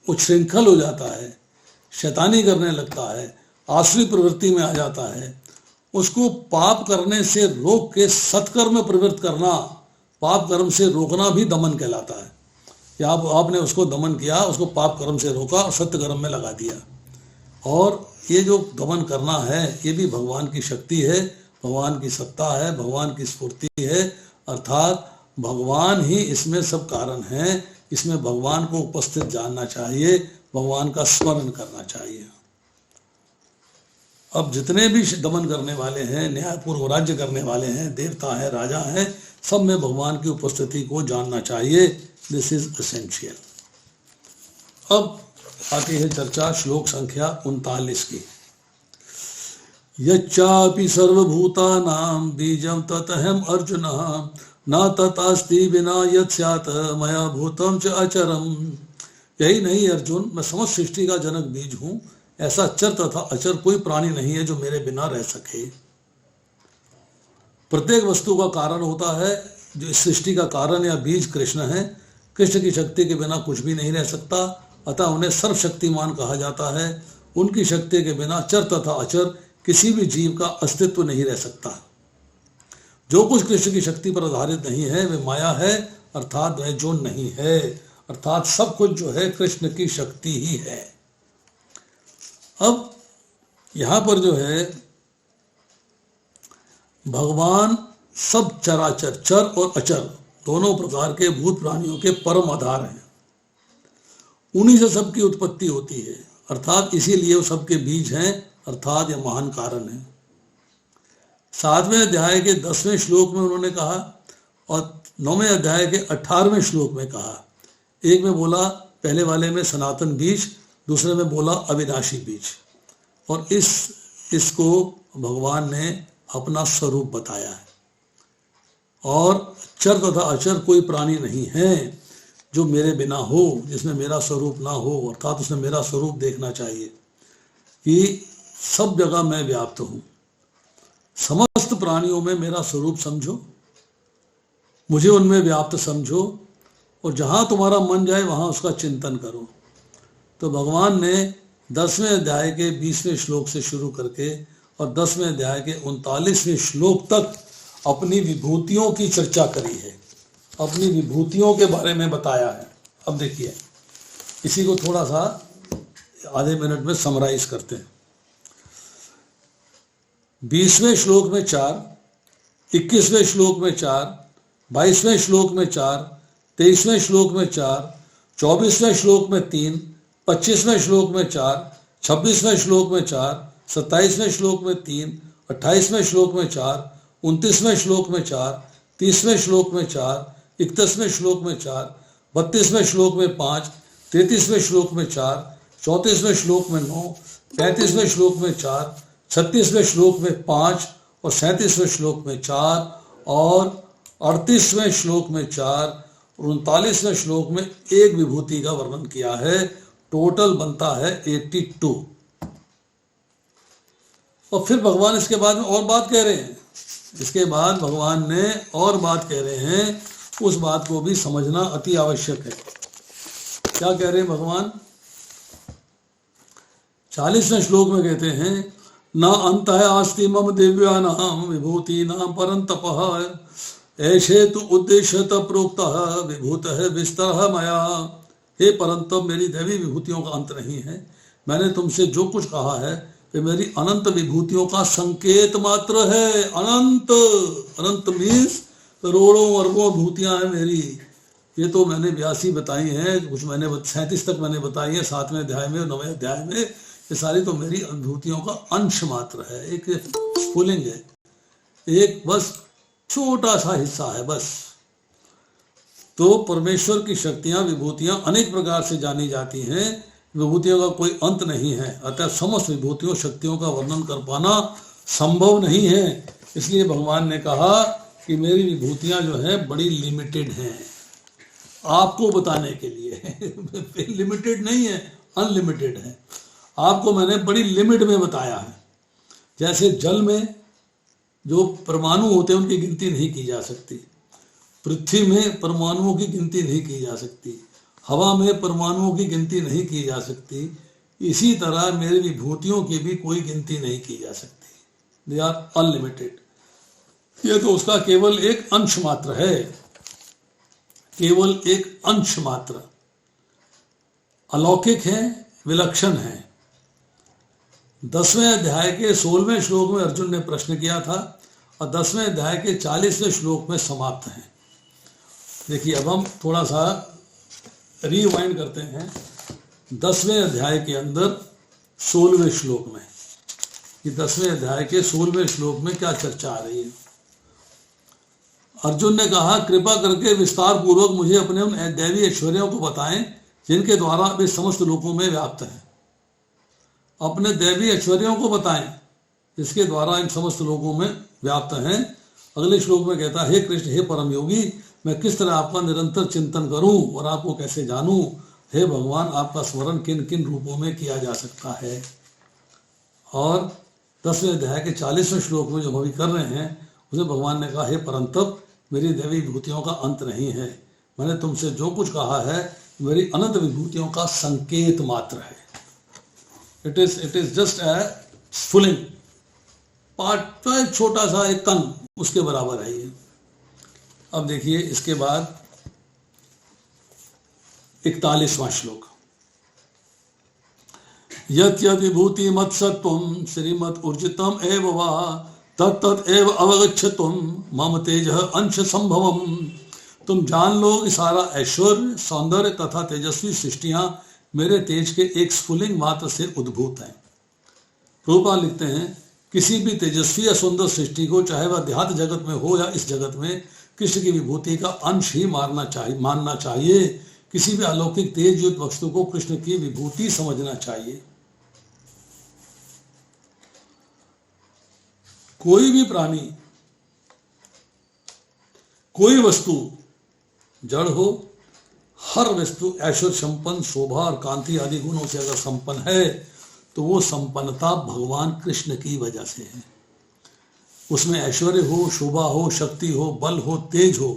उच्छृंखल हो जाता है, शैतानी करने लगता है, आसुरी प्रवृत्ति में आ जाता है, उसको पाप करने से रोक के सत्कर्म में प्रवृत्त करना, पाप कर्म से रोकना भी दमन कहलाता है। कि आपने उसको दमन किया, उसको पाप कर्म से रोका और सत्य कर्म में लगा दिया। और ये जो दमन करना है ये भी भगवान की शक्ति है, भगवान की सत्ता है, भगवान की स्फूर्ति है, अर्थात भगवान ही इसमें सब कारण है। इसमें भगवान को उपस्थित जानना चाहिए, भगवान का स्मरण करना चाहिए। अब जितने भी दमन करने वाले हैं, न्यायपूर्व राज्य करने वाले हैं, देवता हैं, राजा हैं, सब में भगवान की उपस्थिति को जानना चाहिए। This is essential. अब आती है चर्चा श्लोक संख्या 39 की। यच्चापि सर्वभूतानां बीजं ततहम अर्जुन न ततास्ति विना यत् स्यात् मया भूतं च अचरम। यही नहीं अर्जुन, मैं समस्त सृष्टि का जनक बीज हूं, ऐसा चर तथा अचर कोई प्राणी नहीं है जो मेरे बिना रह सके। प्रत्येक वस्तु का कारण होता है, जो इस सृष्टि का कारण या बीज कृष्ण है। कृष्ण की शक्ति के बिना कुछ भी नहीं रह सकता, अतः उन्हें सर्वशक्तिमान कहा जाता है। उनकी शक्ति के बिना चर तथा अचर किसी भी जीव का अस्तित्व नहीं रह सकता। जो कुछ कृष्ण की शक्ति पर आधारित नहीं है वे माया है, अर्थात वह जो नहीं है, अर्थात सब कुछ जो है कृष्ण की शक्ति ही है। अब यहां पर जो है भगवान सब चराचर, चर और अचर दोनों प्रकार के भूत प्राणियों के परम आधार हैं। उन्हीं से सबकी उत्पत्ति होती है, अर्थात इसीलिए वो सबके बीज हैं, अर्थात यह महान कारण है। 7वें अध्याय के 10वें श्लोक में उन्होंने कहा और 9वें अध्याय के 18वें श्लोक में कहा। एक में बोला, पहले वाले में सनातन बीज, दूसरे में बोला अविनाशी बीज। और इसको भगवान ने अपना स्वरूप बताया है। और चर तथा अचर कोई प्राणी नहीं है जो मेरे बिना हो, जिसमें मेरा स्वरूप ना हो, अर्थात उसने मेरा स्वरूप देखना चाहिए कि सब जगह मैं व्याप्त हूं। समस्त प्राणियों में मेरा स्वरूप समझो, मुझे उनमें व्याप्त समझो, और जहां तुम्हारा मन जाए वहां उसका चिंतन करो। तो भगवान ने 10वें अध्याय के 20वें श्लोक से शुरू करके और 10वें अध्याय के 39वें श्लोक तक अपनी विभूतियों की चर्चा करी है, अपनी विभूतियों के बारे में बताया है। अब देखिए, इसी को थोड़ा सा आधे मिनट में समराइज करते हैं। 20वें श्लोक में 4, 21वें श्लोक में 4, 22वें श्लोक में 4, 23वें श्लोक में 4, 24वें श्लोक में 3, 25वें श्लोक में 4, 26वें श्लोक में 4, 27वें श्लोक में 3, 28वें श्लोक में 4, 29वें श्लोक में 4, 30वें श्लोक में 4, 31वें श्लोक में 4, 32वें श्लोक में 5, 33वें श्लोक में 4, 34वें श्लोक में 9, 35वें श्लोक में 4, 36वें श्लोक में 5 और 37वें श्लोक में 4 और 38वें श्लोक में 4 और 39वें श्लोक में एक विभूति का वर्णन किया है। टोटल बनता है 82। और फिर भगवान इसके बाद में और बात कह रहे हैं, इसके बाद भगवान ने और बात कह रहे हैं, उस बात को भी समझना अति आवश्यक है। क्या कह रहे हैं भगवान? 40वें श्लोक में कहते हैं, न अंत है आस्ति मम दिव्यानाम विभूति नाम परंतपः ऐसे तो उद्देश्य प्रोक्त विभूत है विस्तर मया। हे परंतप, मेरी दैवी विभूतियों का अंत नहीं है। मैंने तुमसे जो कुछ कहा है वे मेरी अनंत विभूतियों का संकेत मात्र है। अनंत, अनंत मीन्स करोड़ों अरबों विभूतियां हैं मेरी। ये तो मैंने 82 बताई हैं, कुछ मैंने 37 तक मैंने बताई है 7वें अध्याय में और 9वें अध्याय में। ये सारी तो मेरी विभूतियों का अंश मात्र है, एक स्फुलिंग है, एक बस छोटा सा हिस्सा है बस। तो परमेश्वर की शक्तियां, विभूतियां अनेक प्रकार से जानी जाती हैं, विभूतियों का कोई अंत नहीं है। अतः समस्त विभूतियों, शक्तियों का वर्णन कर पाना संभव नहीं है। इसलिए भगवान ने कहा कि मेरी विभूतियां जो है बड़ी लिमिटेड हैं, आपको बताने के लिए। लिमिटेड नहीं है, अनलिमिटेड है। आपको मैंने बड़ी लिमिट में बताया है। जैसे जल में जो परमाणु होते हैं उनकी गिनती नहीं की जा सकती, पृथ्वी में परमाणुओं की गिनती नहीं की जा सकती, हवा में परमाणुओं की गिनती नहीं की जा सकती, इसी तरह मेरी विभूतियों की भी कोई गिनती नहीं की जा सकती। They are unlimited. यह तो उसका केवल एक अंश मात्र है, केवल एक अंश मात्र। अलौकिक है, विलक्षण है। 10वें अध्याय के 16वें श्लोक में अर्जुन ने प्रश्न किया था और 10वें अध्याय के 40वें श्लोक में समाप्त है। देखिए, अब हम थोड़ा सा रिवाइंड करते हैं 10वें अध्याय के अंदर 16वें श्लोक में, कि 10वें अध्याय के 16वें श्लोक में क्या चर्चा आ रही है। अर्जुन ने कहा, कृपा करके विस्तार पूर्वक मुझे अपने उन दैवी ऐश्वर्यों को बताएं जिनके द्वारा वे समस्त लोकों में व्याप्त हैं। अपने दैवी ऐश्वर्यों को बताएं जिसके द्वारा इन समस्त लोकों में व्याप्त हैं। अगले श्लोक में कहता है, हे कृष्ण, हे परम योगी, मैं किस तरह आपका निरंतर चिंतन करूं और आपको कैसे जानूं। हे भगवान, आपका स्मरण किन किन रूपों में किया जा सकता है। और 10वें अध्याय के 40वें श्लोक में जो हम अभी कर रहे हैं उसे भगवान ने कहा, हे परंतप, मेरी दैवी विभूतियों का अंत नहीं है। मैंने तुमसे जो कुछ कहा है मेरी अनंत विभूतियों का संकेत मात्र है। इट इज जस्ट ए स्फुलिंग पार्ट, छोटा सा एक कण, उसके बराबर है ये। अब देखिए इसके बाद 41वां श्लोक, यत् यत् विभूति मत सत्वम श्रीमत ऊर्जितम एव वा तत्त एव अवगच्छतुम मम तेज अंश संभवम। तुम जान लो कि सारा ऐश्वर्य, सौंदर्य तथा तेजस्वी सृष्टियां मेरे तेज के एक स्फुलिंग मात्र से उद्भूत हैं। प्रभुपाद लिखते हैं, किसी भी तेजस्वी या सुंदर सृष्टि को, चाहे वह देहात जगत में हो या इस जगत में, कृष्ण की विभूति का अंश ही मानना चाहिए। किसी भी अलौकिक तेज युक्त वस्तु को कृष्ण की विभूति समझना चाहिए। कोई भी प्राणी, कोई वस्तु जड़ हो, हर वस्तु ऐश्वर्य संपन्न, शोभा और कांति आदि गुणों से अगर संपन्न है तो वो संपन्नता भगवान कृष्ण की वजह से है। उसमें ऐश्वर्य हो, शोभा हो, शक्ति हो, बल हो, तेज हो,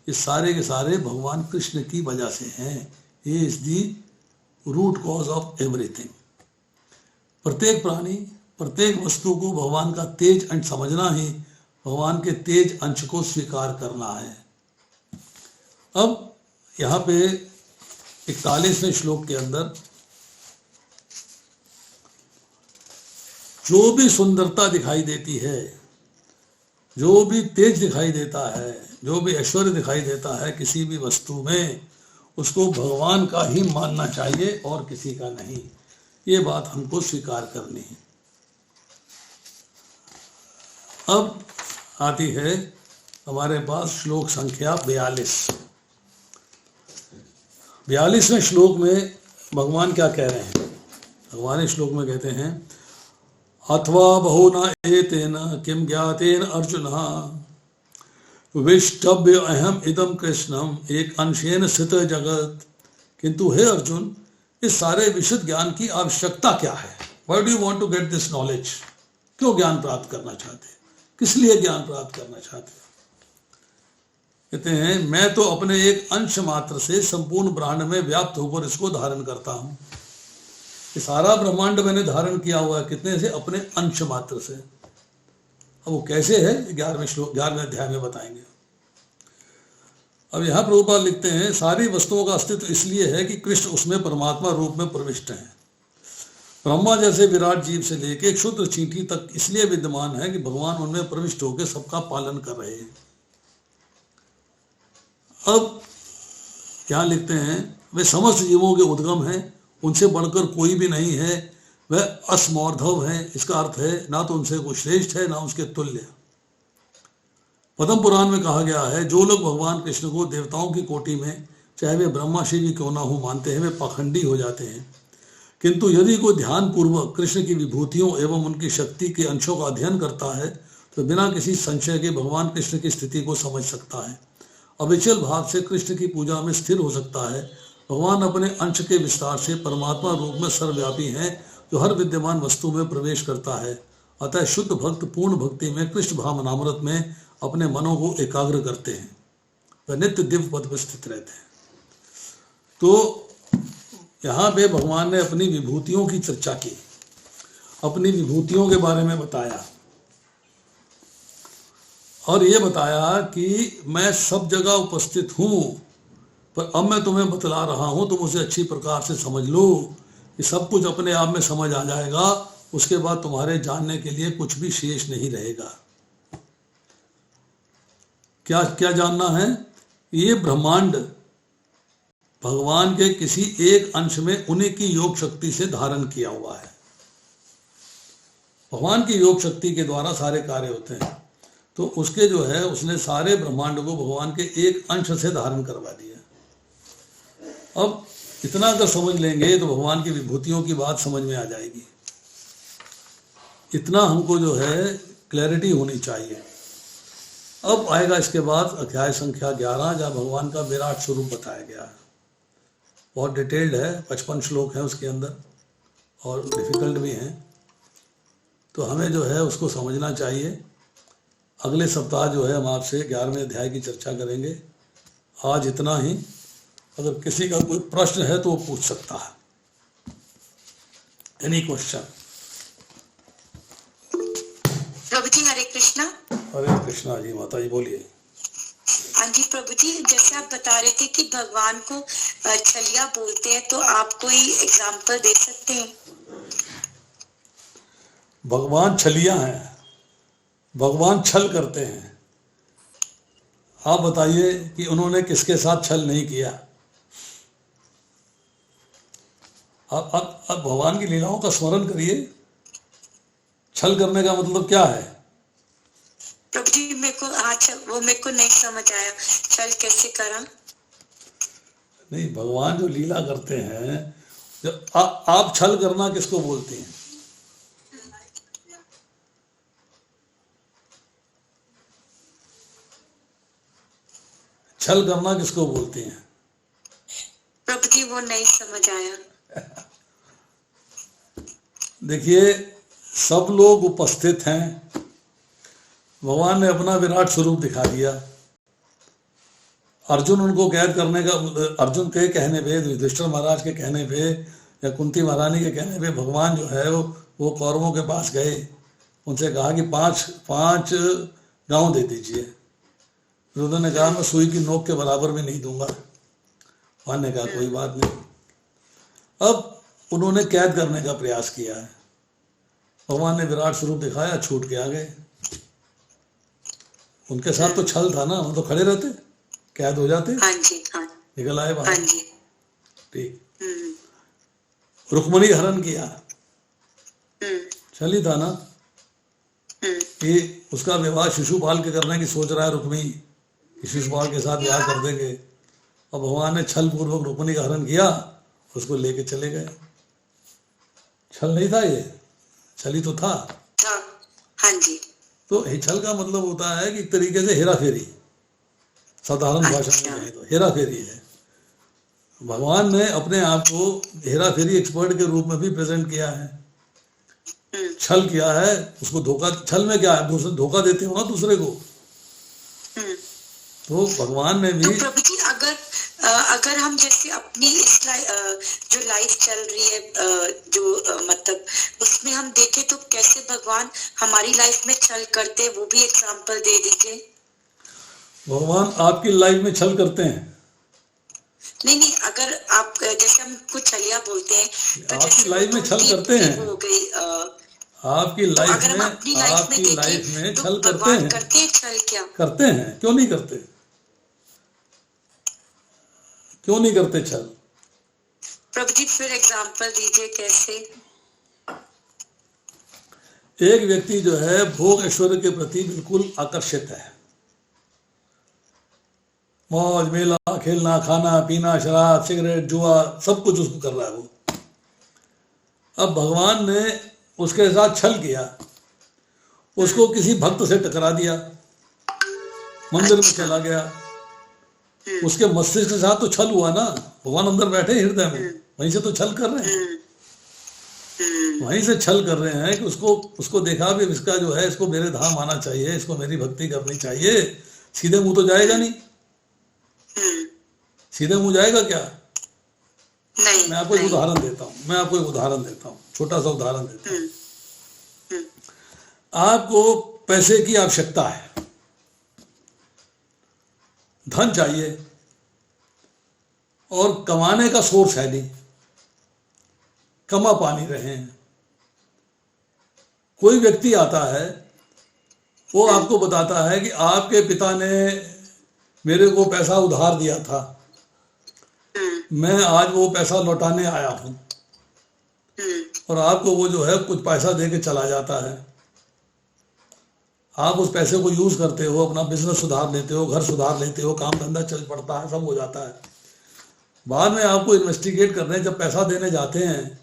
ये सारे के सारे भगवान कृष्ण की वजह से हैं। ये is the root cause of everything. प्रत्येक प्राणी, प्रत्येक वस्तु को भगवान का तेज अंश समझना ही भगवान के तेज अंश को स्वीकार करना है। अब यहाँ पे 41वें श्लोक के अंदर जो भी सुंदरता दिखाई देती है, जो भी तेज दिखाई देता है, जो भी ऐश्वर्य दिखाई देता है किसी भी वस्तु में, उसको भगवान का ही मानना चाहिए और किसी का नहीं। ये बात हमको स्वीकार करनी है। अब आती है हमारे पास श्लोक संख्या 42वें श्लोक में भगवान क्या कह रहे हैं? भगवान इस श्लोक में कहते हैं, अथवा बहुना एतेन किम ज्ञातेन अर्जुन विष्टभ्य अहम इदम कृष्णम एक अंशेन स्थित जगत। किंतु हे अर्जुन, इस सारे विशुद्ध ज्ञान की आवश्यकता क्या है? Why do you want to get this knowledge? क्यों ज्ञान प्राप्त करना चाहते हैं? किस लिए ज्ञान प्राप्त करना चाहते हैं? कहते हैं, मैं तो अपने एक अंश मात्र से संपूर्ण ब्रह्मांड में व्याप्त होकर इसको धारण करता हूं। ये सारा ब्रह्मांड मैंने धारण किया हुआ है। कितने से? अपने अंश मात्र से। अब वो कैसे है 11वें अध्याय में बताएंगे। अब यहाँ प्रभुपाद लिखते हैं, सारी वस्तुओं का अस्तित्व इसलिए है कि कृष्ण उसमें परमात्मा रूप में प्रविष्ट हैं। ब्रह्मा जैसे विराट जीव से लेकर एक क्षुद्र चींटी तक इसलिए विद्यमान है कि भगवान उनमें प्रविष्ट होकर सबका पालन कर रहे हैं। अब क्या लिखते हैं, वे समस्त जीवों के उद्गम हैं, उनसे बढ़कर कोई भी नहीं है, वह असमौर्धव है। इसका अर्थ है ना तो उनसे कोई श्रेष्ठ है ना उसके तुल्य। पद्म पुराण में कहा गया है, जो लोग भगवान कृष्ण को देवताओं की कोटि में, चाहे वे ब्रह्मा शिव भी क्यों ना हो, मानते हैं, वे पाखंडी हो जाते हैं। किंतु यदि कोई ध्यान पूर्वक कृष्ण की विभूतियों एवं उनकी शक्ति के अंशों का अध्ययन करता है तो बिना किसी संशय के भगवान कृष्ण की स्थिति को समझ सकता है। अविचल भाव से कृष्ण की पूजा में स्थिर हो सकता है। भगवान अपने अंश के विस्तार से परमात्मा रूप में सर्वव्यापी हैं, जो हर विद्यमान वस्तु में प्रवेश करता है। अतः शुद्ध भक्त पूर्ण भक्ति में कृष्ण भावनामृत में अपने मनों को एकाग्र करते हैं, वह नित्य दिव्य पद पर स्थित रहते हैं। तो यहाँ पे भगवान ने अपनी विभूतियों की चर्चा की, अपनी विभूतियों के बारे में बताया और ये बताया कि मैं सब जगह उपस्थित हूँ, पर अब मैं तुम्हें बतला रहा हूँ, तुम उसे अच्छी प्रकार से समझ लो कि सब कुछ अपने आप में समझ आ जाएगा। उसके बाद तुम्हारे जानने के लिए कुछ भी शेष नहीं रहेगा। क्या क्या जानना है? ये ब्रह्मांड भगवान के किसी एक अंश में उन्हीं की योग शक्ति से धारण किया हुआ है। भगवान की योग शक्ति के द्वारा सारे कार्य होते हैं। तो उसके जो है, उसने सारे ब्रह्मांड को भगवान के एक अंश से धारण करवा दिया। अब इतना अगर समझ लेंगे तो भगवान की विभूतियों की बात समझ में आ जाएगी। इतना हमको जो है क्लैरिटी होनी चाहिए। अब आएगा इसके बाद अध्याय संख्या 11, जहाँ भगवान का विराट स्वरूप बताया गया है। बहुत डिटेल्ड है, 55 श्लोक हैं उसके अंदर और डिफिकल्ट भी हैं, तो हमें जो है उसको समझना चाहिए। अगले सप्ताह जो है हम आपसे 11वें अध्याय की चर्चा करेंगे। आज इतना ही। अगर किसी का कोई प्रश्न है तो वो पूछ सकता है। Any question? प्रभु जी हरे कृष्णा। हरे कृष्णा जी। माता जी बोलिए। हाँ जी प्रभु जी, जैसे आप बता रहे थे कि भगवान को छलिया बोलते हैं, तो आप कोई एग्जांपल दे सकते हैं? भगवान छलिया हैं, भगवान छल करते हैं। आप बताइए कि उन्होंने किसके साथ छल नहीं किया? अब भगवान की लीलाओं का स्मरण करिए। छल करने का मतलब क्या है? प्रभु जी मेरे को नहीं समझ आया, छल कैसे करा? नहीं, भगवान जो लीला करते हैं, जब आप छल करना किसको बोलते हैं? छल करना किसको बोलते हैं? प्रभु जी वो नहीं समझ आया। देखिए, सब लोग उपस्थित हैं, भगवान ने अपना विराट स्वरूप दिखा दिया। अर्जुन उनको कैद करने का, अर्जुन के कहने पे, युधिष्ठिर महाराज के कहने पे या कुंती महारानी के कहने पे भगवान जो है वो वो कौरवों के पास गए, उनसे कहा कि पांच गांव दे दीजिए। फिर उन्होंने कहा मैं सुई की नोक के बराबर भी नहीं दूंगा। भगवान ने कहा कोई बात नहीं। अब उन्होंने कैद करने का प्रयास किया है, भगवान ने विराट स्वरूप दिखाया, छूट के आ गए। उनके साथ तो छल था ना, वो तो खड़े रहते, कैद हो जाते, हाँ जी, हाँ, निकल आए हाँ बाहर। जी। ठीक। रुक्मणी हरण किया, छल ही था ना कि उसका विवाह शिशुपाल के करने की सोच रहा है रुक्मी, कि शिशुपाल के साथ विवाह कर देंगे, और भगवान ने छल पूर्वक रुक्मणी का हरण किया, उसको लेके चले गए। छल नहीं था ये, छल ही तो था। हाँ जी। तो छल का मतलब होता है कि एक तरीके से हेरा फेरी, साधारण भाषा में कहें तो हेरा फेरी है। भगवान ने अपने आप को हेरा फेरी एक्सपर्ट के रूप में भी प्रेजेंट किया है, छल किया है, उसको धोखा। छल में क्या है, दूसरे धोखा देते हो ना दूसरे को। तो भगवान ने भी तो प्रभु जी अगर हम जैसे अपनी इस जो लाइफ चल रही है जो मतलब उसमें हम देखें तो कैसे भगवान हमारी लाइफ में छल करते हैं, वो भी एग्जांपल दे दीजिए। भगवान आपकी लाइफ में छल करते हैं? नहीं, अगर आप जैसे हम कुछ छलिया बोलते हैं तो आपकी लाइफ में छल करते हैं, हो गई आपकी तो लाइफ अगर में, हम अपनी लाइफ में छल तो करते हैं? करते हैं छल? क्या करते हैं, क्यों नहीं करते, क्यों नहीं करते छल? प्रभु जी फिर एग्जांपल दीजिए कैसे। एक व्यक्ति जो है भोग ऐश्वर्य के प्रति बिल्कुल आकर्षित है, मौज मेला खेलना खाना पीना शराब सिगरेट जुआ सब कुछ उसको कर रहा है वो। अब भगवान ने उसके साथ छल किया, उसको किसी भक्त से टकरा दिया, मंदिर में चला गया, उसके मस्तिष्क के साथ तो छल हुआ ना। भगवान अंदर बैठे हृदय में, वहीं से तो छल कर रहे हैं, वहीं से छल कर रहे हैं कि उसको देखा भी इसका जो है इसको मेरे धाम आना चाहिए, इसको मेरी भक्ति करनी चाहिए। सीधे मुंह तो जाएगा नहीं, सीधे मुंह जाएगा क्या? नहीं, मैं आपको एक उदाहरण देता हूँ, छोटा सा उदाहरण देता हूँ। आपको पैसे की आवश्यकता है, धन चाहिए और कमाने का सोर्स है नहीं, कमा पा नहीं रहे हैं। कोई व्यक्ति आता है, वो आपको बताता है कि आपके पिता ने मेरे को पैसा उधार दिया था, मैं आज वो पैसा लौटाने आया हूं, और आपको वो जो है कुछ पैसा दे के चला जाता है। आप उस पैसे को यूज करते हो, अपना बिजनेस सुधार लेते हो, घर सुधार लेते हो, काम धंधा चल पड़ता है, सब हो जाता है। बाद में आपको इन्वेस्टिगेट करने जब पैसा देने जाते हैं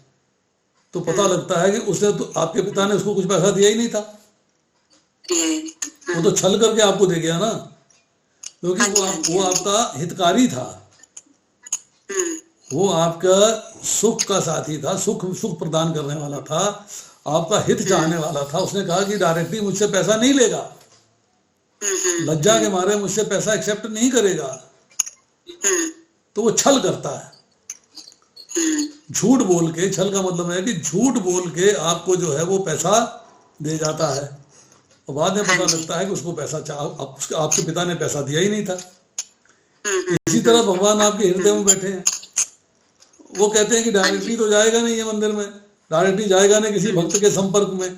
तो पता लगता है कि उसने तो आपके पिता ने उसको कुछ पैसा दिया ही नहीं था, वो तो छल करके आपको दे गया ना, क्योंकि वो आपका हितकारी था, वो आपका सुख का साथी था, सुख प्रदान करने वाला था, आपका हित चाहने वाला था। उसने कहा कि डायरेक्टली मुझसे पैसा नहीं लेगा, लज्जा के मारे मुझसे पैसा एक्सेप्ट नहीं करेगा, तो वो छल करता है, झूठ बोल के। छल का मतलब है कि झूठ बोल के आपको जो है वो पैसा दे जाता है, और बाद में पता लगता है कि उसको पैसा आपके पिता ने पैसा दिया ही नहीं था। इसी तरह भगवान आपके हृदय में बैठे हैं, वो कहते हैं कि डायरेक्टली तो जाएगा नहीं ये मंदिर में, डायरेक्टली जाएगा नहीं किसी भक्त के संपर्क में,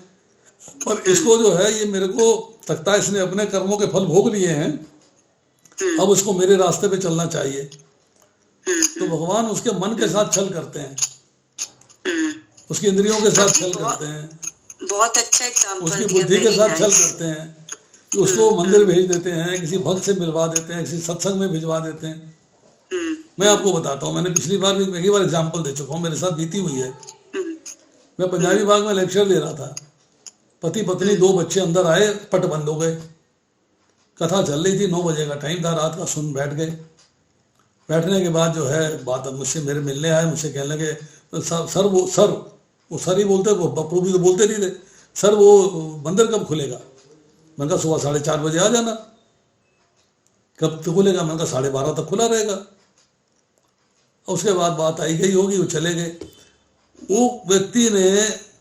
पर इसको जो है ये मेरे को लगता है इसने अपने कर्मों के फल भोग लिए हैं, अब उसको मेरे रास्ते पे चलना चाहिए। तो भगवान उसके मन के साथ छल करते हैं, उसकी इंद्रियों के साथ छल करते हैं, बहुत अच्छा एग्जांपल, उसकी बुद्धि के साथ छल करते हैं कि उसको मंदिर भेज देते हैं, किसी भक्त से मिलवा देते हैं, किसी सत्संग में भिजवा देते हैं। मैं आपको बताता हूँ, मैंने पिछली बार भी एक बार एग्जाम्पल दे चुका हूँ, मेरे साथ बीती हुई है। मैं पंजाबी बाग में लेक्चर दे रहा था, पति पत्नी 2 बच्चे अंदर आए, पट बंद हो गए, कथा चल रही थी, 9 बजे का टाइम था रात का, सुन बैठ गए। बैठने के बाद जो है बात मुझसे मेरे मिलने आए, मुझसे कहने लगे वो सर ही बोलते, वो बप्पू भी तो बोलते नहीं थे, सर वो मंदिर कब खुलेगा? मैंने कहा सुबह 4:30 बजे आ जाना। कब तो खुलेगा? मैंने कहा 12:30 तक खुला रहेगा। उसके बाद बात आई गई होगी, वो चले गए। वो व्यक्ति ने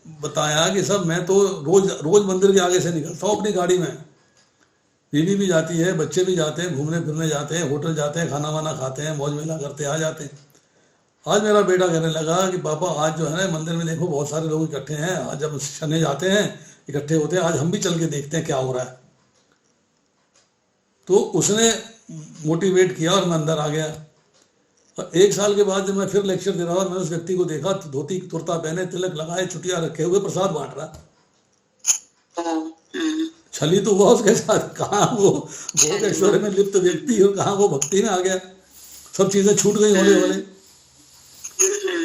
बताया कि सब मैं तो रोज रोज मंदिर के आगे से निकलता हूँ अपनी गाड़ी में, बीवी भी जाती है, बच्चे भी जाते हैं, घूमने फिरने जाते हैं, होटल जाते हैं, खाना वाना खाते हैं, मौज मेला करते आ जाते हैं। आज मेरा बेटा कहने लगा कि पापा आज जो है ना मंदिर में देखो बहुत सारे लोग इकट्ठे हैं, आज जब शनि जाते हैं इकट्ठे होते हैं, आज हम भी चल के देखते हैं क्या हो रहा है। तो उसने मोटिवेट किया और मैं अंदर आ गया। और 1 साल के बाद जब मैं फिर लेक्चर दे रहा था, मैंने उस व्यक्ति को देखा, धोती कुर्ता पहने, तिलक लगाए, चुटिया रखे हुए, प्रसाद बांट रहा। छली तो हुआ उसके साथ, कहाँ वो भोग ऐश्वर्य में लिप्त व्यक्ति और कहाँ वो भक्ति में आ गया, सब चीजें छूट गई होने वाले।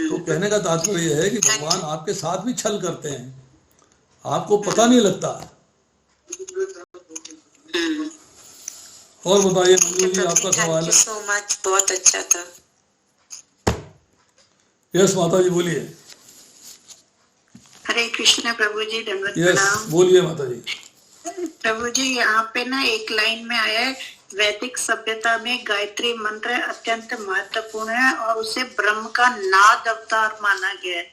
तो कहने का तात्पर्य यह है कि भगवान आपके साथ भी छल करते हैं, आपको पता नहीं लगता। और बताइए मंजू जी, आपका सवाल है। सो मच, बहुत अच्छा था। यस माता जी बोलिए। हरे कृष्ण प्रभु जी, दंडवत यस प्रणाम। बोलिए माता जी। प्रभु जी यहाँ पे ना एक लाइन में आया है, वैदिक सभ्यता में गायत्री मंत्र अत्यंत महत्वपूर्ण है और उसे ब्रह्म का नाद अवतार माना गया है।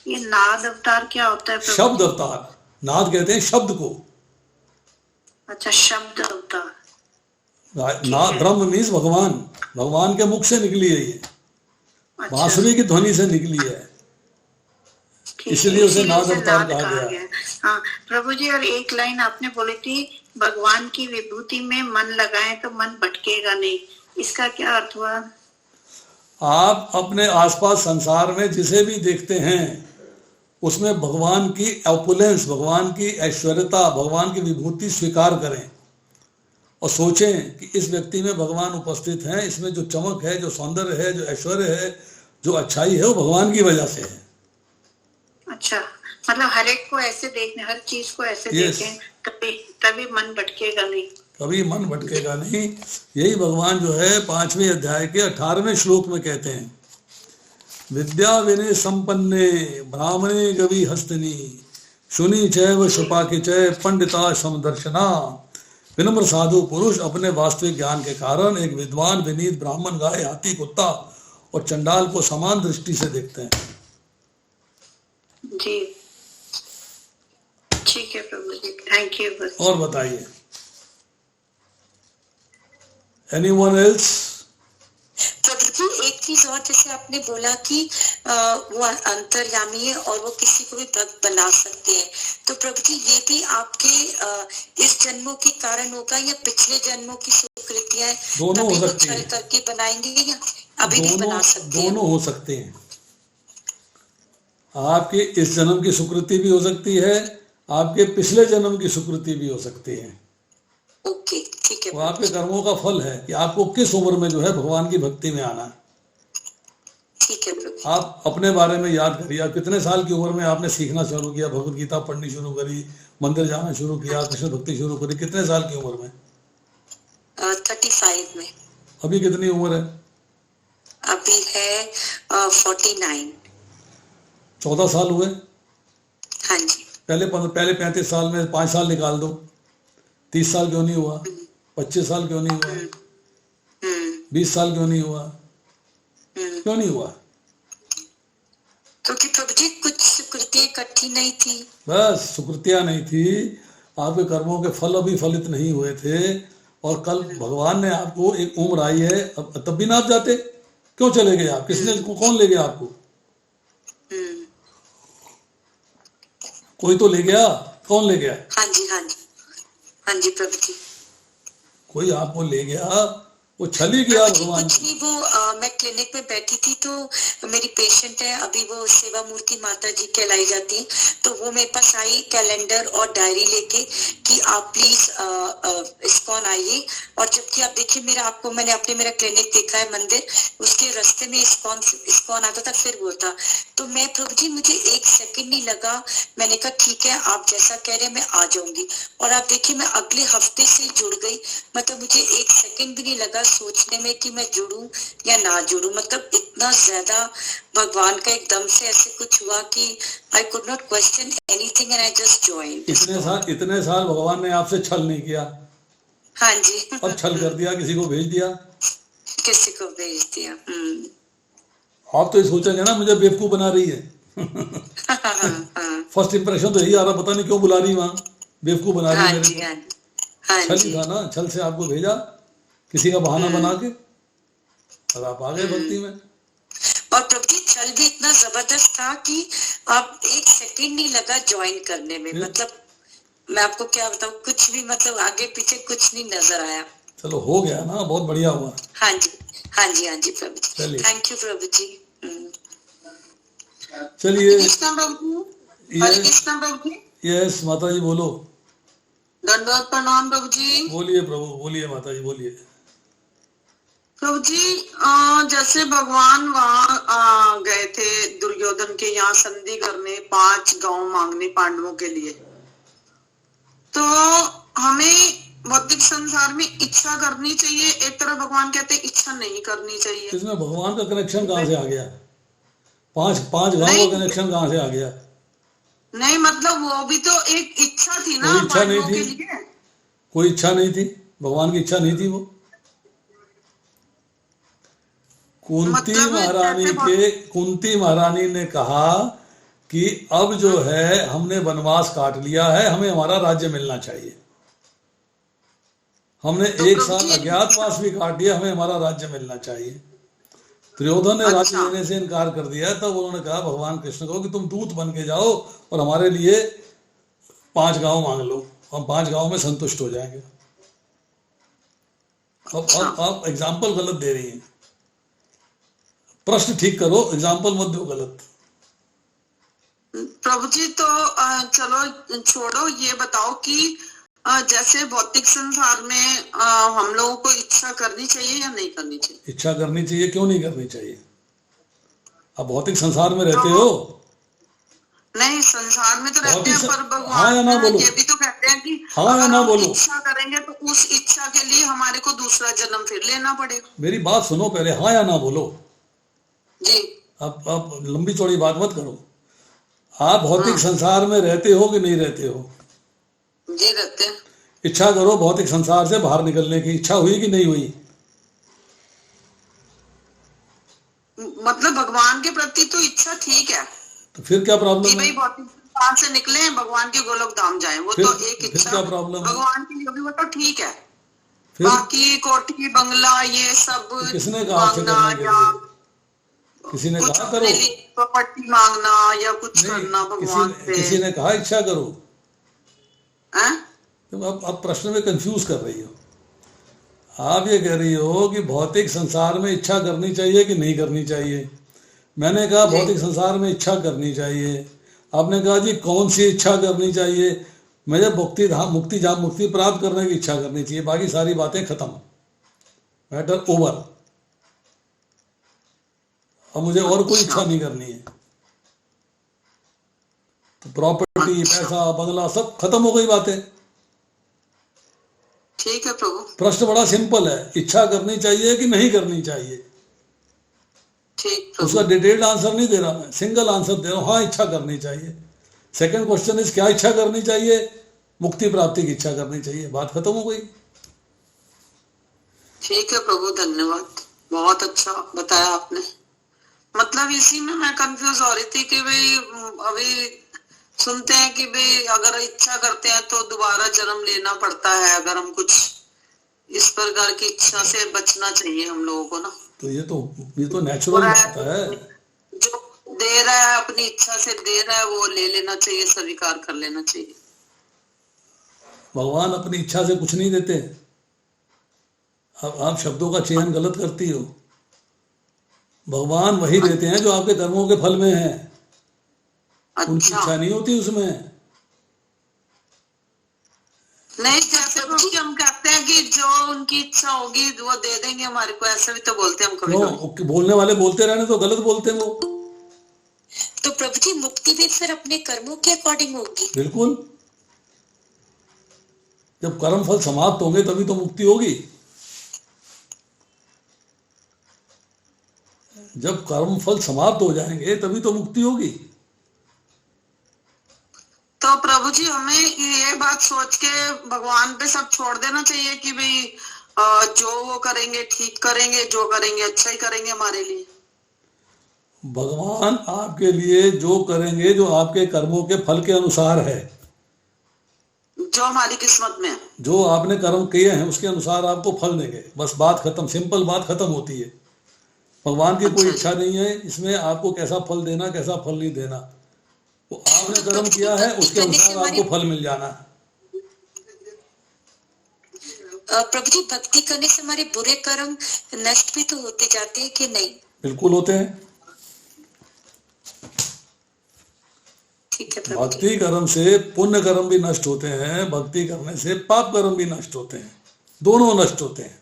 ये नाद अवतार क्या होता है प्रभु? शब्द अवतार, नाद कहते हैं शब्द को। अच्छा, शब्द अवतार। नाद ब्रह्म मीन्स भगवान, भगवान के मुख से निकली है ये, अच्छा, बांसुरी की ध्वनि से निकली है, ठीक है, इसलिए उसे नाद अवतार नाद कहा गया। हाँ प्रभु जी, और एक लाइन आपने बोली थी, भगवान की विभूति में मन लगाएं तो मन भटकेगा नहीं, इसका क्या अर्थ हुआ? आप अपने आसपास संसार में जिसे भी देखते हैं उसमें भगवान की ऑपुलेंस, भगवान की ऐश्वर्यता, भगवान की विभूति स्वीकार करें और सोचें कि इस व्यक्ति में भगवान उपस्थित हैं, इसमें जो चमक है, जो सौंदर्य है, जो ऐश्वर्य है, जो अच्छाई है, वो भगवान की वजह से है। अच्छा, मतलब हर एक को ऐसे देखने, हर चीज को ऐसे Yes. देखें, तभी मन भटकेगा नहीं। कभी मन भटकेगा नहीं। यही भगवान जो है 5वें अध्याय के 18वें श्लोक में कहते हैं, विद्या विनय संपन्ने ब्राह्मणे गवि हस्तनी शुनि चैव शुपाके चै पंडिता समदर्शना। विनम्र साधु पुरुष अपने वास्तविक ज्ञान के कारण एक विद्वान, विनीत ब्राह्मण, गाय, हाथी, कुत्ता और चंडाल को समान दृष्टि से देखते हैं। जी ठीक है प्रभु जी, थैंक यू। बस और बताइए, एनीवन एल्स? प्रभु जी एक चीज और, जैसे आपने बोला कि वो अंतर्यामी है और वो किसी को भी भक्त बना सकते हैं, तो प्रभु जी ये भी आपके इस जन्मों के कारण होगा या पिछले जन्मों की सुकृतियां दोनों हो सकती छल हैं, करके बनाएंगे या अभी भी बना सकते हैं? दोनों हो सकते हैं। आपके इस जन्म की सुकृति भी हो सकती है, आपके पिछले जन्म की सुकृति भी हो सकती है। ओके, ठीक है। वो आपके कर्मों का फल है कि आपको किस उम्र में जो है भगवान की भक्ति में आना है। ठीक है प्रभु। आप अपने बारे में याद करिए, आप कितने साल की उम्र में आपने सीखना शुरू किया, भगवत गीता पढ़नी शुरू करी, मंदिर जाना शुरू किया, कृष्ण भक्ति शुरू करी, कितने साल की उम्र में? 35 में। अभी कितनी उम्र है? अभी है 49। 14 साल हुए। हाँ जी। पहले 35 साल में 5 साल निकाल दो, 30 साल क्यों नहीं हुआ? 25 साल क्यों नहीं हुआ? 20 साल क्यों नहीं हुआ? क्यों नहीं हुआ? क्योंकि प्रभु जी कुछ सुकृतियां इकट्ठी नहीं थी। बस सुकृतियां नहीं थी, आपके कर्मों के फल अभी फलित नहीं हुए थे, और कल भगवान ने आपको एक उम्र आई है, तब भी ना आप जाते, क्यों चले गए आप? किसने, कौन ले गया आपको? कोई तो ले गया, कौन ले गया? हाँ जी, हाँ जी, हाँ जी प्रभु जी। कोई आपको ले गया, वो छली गया भगवान। कुछ नहीं, वो मैं क्लिनिक में बैठी थी तो मेरी पेशेंट है अभी, वो सेवा मूर्ति माता जी कहलाई जाती है, तो वो मेरे पास आई कैलेंडर और डायरी लेके कि आप प्लीज इस्कॉन आइए। और जबकि आप देखिए मैंने अपने मेरा क्लिनिक देखा है मंदिर, उसके रास्ते में इस्कॉन आता था, फिर वो था। तो मैं प्रभु जी, मुझे 1 सेकंड नहीं लगा, मैंने कहा ठीक है आप जैसा कह रहे हैं मैं आ जाऊंगी। और आप देखिए मैं अगले हफ्ते से जुड़ गई, मतलब मुझे 1 सेकंड भी नहीं लगा सोचने में कि मैं जुड़ूं या ना जुड़ूं। मतलब इतना ज्यादा भगवान का एकदम से ऐसे कुछ हुआ कि I could not question anything and I just joined. इतने साल भगवान ने आपसे छल नहीं किया। हाँ जी। अब छल कर दिया, किसी को भेज दिया, किसी को भेज दिया। आप तो ये सोचेंगे ना मुझे बेवकूफ बना रही है। फर्स्ट इंप्रेशन तो यही आ रहा, पता नहीं क्यों बुला रही वहां, बेवकूफ बना रही हाँ मेरे जी, को। हाँ जी, हाँ छल जी। था ना, छल से आपको भेजा किसी का बहाना बना के, और आप आ गए भक्ति में। और प्रभु जी छल भी इतना जबरदस्त था कि आप एक सेकंड नहीं लगा ज्वाइन करने में, मतलब मैं आपको क्या बताऊं, कुछ भी मतलब आगे पीछे कुछ नहीं नजर आया। चलो हो गया ना, बहुत बढ़िया हुआ। हाँ जी, हाँ जी, हाँ जी प्रभु जी, चलिए। थैंक यू प्रभु जी। चलिए, हरे कृष्ण प्रभु जी, हरे कृष्ण प्रभु जी, यस माता जी बोलो। दंडवत प्रणाम प्रभु जी। बोलिए प्रभु, बोलिए माता जी, बोलिए। प्रभु जी, जैसे भगवान वहां गए थे दुर्योधन के यहाँ संधि करने, 5 गांव मांगने पांडवों के लिए, तो हमें भौतिक संसार में इच्छा करनी चाहिए, एक तरह भगवान कहते हैं इच्छा नहीं करनी चाहिए। इसमें भगवान का कनेक्शन कहाँ से आ गया? पांच गांव का कनेक्शन कहाँ से आ गया? नहीं मतलब वो भी तो एक इच्छा थी ना, कोई इच्छा नहीं पांडवों के थी, लिए। कोई इच्छा नहीं थी, भगवान की इच्छा नहीं थी वो। कुंती महारानी ने कहा कि अब जो है हमने वनवास काट लिया है, हमें हमारा राज्य मिलना चाहिए। हमने तो 1 साल अज्ञातवास भी काट दिया, हमें हमारा राज्य मिलना चाहिए। दुर्योधन ने राज्य देने से इनकार कर दिया, तब उन्होंने कहा भगवान कृष्ण को कि तुम दूत बन के जाओ और हमारे लिए 5 गांव मांग लो, हम 5 गांव में संतुष्ट हो जाएंगे। अब आप एग्जाम्पल गलत दे रही हैं, प्रश्न ठीक करो, एग्जाम्पल मत दो गलत। प्रभु जी तो चलो छोड़ो, ये बताओ कि जैसे भौतिक संसार में हम लोगों को इच्छा करनी चाहिए या नहीं करनी चाहिए? इच्छा करनी चाहिए, क्यों नहीं करनी चाहिए? आप भौतिक संसार में रहते हो? नहीं, संसार में तो रहते हैं, पर हाँ भगवान या ना बोलो, ये भी तो कहते हैं कि हाँ या ना हम बोलो। इच्छा करेंगे तो उस इच्छा के लिए हमारे को दूसरा जन्म फिर लेना पड़ेगा। मेरी बात सुनो पहले, हाँ या ना बोलो जी। आप लंबी चौड़ी बात मत करो। आप भौतिक संसार में रहते हो कि नहीं रहते हो? जी रहते हैं। इच्छा करो भौतिक संसार से बाहर निकलने की, इच्छा हुई कि नहीं हुई? मतलब भगवान के प्रति तो इच्छा ठीक है, तो फिर क्या प्रॉब्लम है? भाई भौतिक संसार से निकले, भगवान के गोलोक धाम जाए, वो तो एक इच्छा क्या प्रॉब्लम है? भगवान की जो भी वो तो ठीक है। बाकी कोठी बंगला ये सब किसने कहा मांगना या किसी ने कुछ कहा करो? प्रॉपर्टी मांगना या कुछ करना भगवान से, किसी ने कहा इच्छा करो? हैं? तुम अब प्रश्न में कंफ्यूज कर रही हो। आप ये कह रही हो कि भौतिक संसार में इच्छा करनी चाहिए कि नहीं करनी चाहिए। मैंने कहा भौतिक संसार में इच्छा करनी चाहिए। आपने कहा जी कौन सी इच्छा करनी चाहिए? मुझे मुक्ति प्राप्त करने की इच्छा करनी चाहिए, बाकी सारी बातें खत्म, मैटर ओवर। अब मुझे और कोई इच्छा नहीं करनी है, तो प्रॉपर्टी, पैसा, बंगला सब खत्म हो गई बातें। ठीक है प्रभु। प्रश्न बड़ा सिंपल है, इच्छा करनी चाहिए कि नहीं करनी चाहिए? ठीक प्रभु। उसका डिटेल्ड आंसर नहीं दे रहा मैं, सिंगल आंसर दे रहा हूं, हाँ इच्छा करनी चाहिए। सेकंड क्वेश्चन इज क्या इच्छा करनी चाहिए? मुक्ति प्राप्ति की इच्छा करनी चाहिए, बात खत्म हो गई। ठीक है प्रभु, धन्यवाद, बहुत अच्छा बताया आपने। मतलब इसी में मैं कंफ्यूज हो रही थी कि भाई अभी सुनते हैं कि भाई अगर इच्छा करते हैं तो दोबारा जन्म लेना पड़ता है, अगर हम कुछ इस प्रकार की इच्छा से बचना चाहिए हम लोगों को ना। तो ये तो नेचुरल बात है। जो दे रहा है अपनी इच्छा से दे रहा है, वो ले लेना चाहिए, स्वीकार कर लेना चाहिए। भगवान अपनी इच्छा से कुछ नहीं देते। अब आप शब्दों का चयन गलत करती हो। भगवान वही देते हैं जो आपके कर्मों के फल में है। उनकी इच्छा नहीं होती उसमें। नहीं, जैसे कि हम कहते हैं कि जो उनकी इच्छा होगी वो दे देंगे हमारे को, ऐसे भी तो बोलते हैं हम कभी। बोलने वाले बोलते रहने तो गलत बोलते हैं वो। तो प्रभु जी मुक्ति भी फिर अपने कर्मों के अकॉर्डिंग होगी? बिल्कुल, जब कर्म फल समाप्त होंगे तभी तो मुक्ति होगी। जब कर्म फल समाप्त हो जाएंगे तभी तो मुक्ति होगी। तो प्रभु जी हमें ये बात सोच के भगवान पे सब छोड़ देना चाहिए कि भाई जो वो करेंगे ठीक करेंगे, जो करेंगे अच्छा ही करेंगे हमारे लिए। भगवान आपके लिए जो करेंगे जो आपके कर्मों के फल के अनुसार है, जो हमारी किस्मत में है। जो आपने कर्म किए हैं उसके अनुसार आपको फल देंगे। बस बात खत्म, सिंपल बात खत्म होती है। भगवान की कोई इच्छा नहीं है इसमें आपको कैसा फल देना कैसा फल नहीं देना। वो आपने कर्म किया है उसके अनुसार आपको फल मिल जाना है। प्रभु जी, भक्ति करने से हमारे बुरे कर्म नष्ट भी तो होते जाते हैं कि नहीं? बिल्कुल होते हैं। ठीक है प्रभु जी। भक्ति कर्म से पुण्य कर्म भी नष्ट होते हैं, भक्ति करने से पाप कर्म भी नष्ट होते हैं, दोनों नष्ट होते हैं।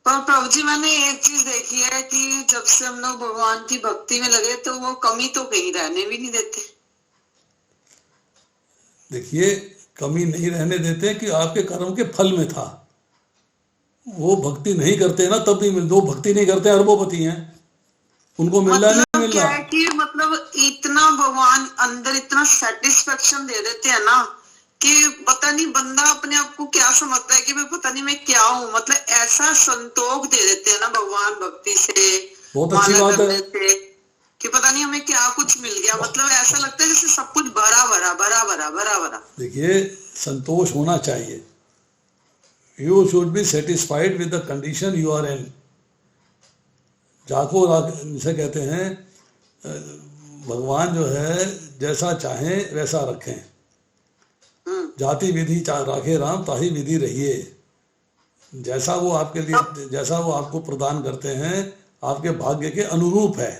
पर प्रभु जी, मैंने एक चीज देखी है कि जब से हम लोग भगवान की भक्ति में लगे तो वो कमी तो कहीं रहने भी नहीं देते। देखिए, कमी नहीं रहने देते कि आपके कर्म के फल में था। वो भक्ति नहीं करते ना तब भी मिल दो, भक्ति नहीं करते अरबोपति हैं, उनको मिल रहा नहीं मिल क्या रहा। है कि मतलब इतना भगवान अंदर इतना सेटिस्फेक्शन दे देते हैं ना कि पता नहीं बंदा अपने आप को क्या समझता है कि मैं पता नहीं मैं क्या हूँ। मतलब ऐसा संतोष दे देते हैं ना भगवान भक्ति से, बहुत अच्छी बात है से, कि पता नहीं हमें क्या कुछ मिल गया। मतलब ऐसा लगता है जैसे सब कुछ भरा भरा भरा भरा भरा भरा। देखिए, संतोष होना चाहिए। You should be satisfied with the condition you are in. जाको जिसे कहते हैं, भगवान जो है जैसा चाहें वैसा रखें। जाति विधि राखे राम ताही विधि रहिए। जैसा वो आपके लिए, जैसा वो आपको प्रदान करते हैं आपके भाग्य के अनुरूप है।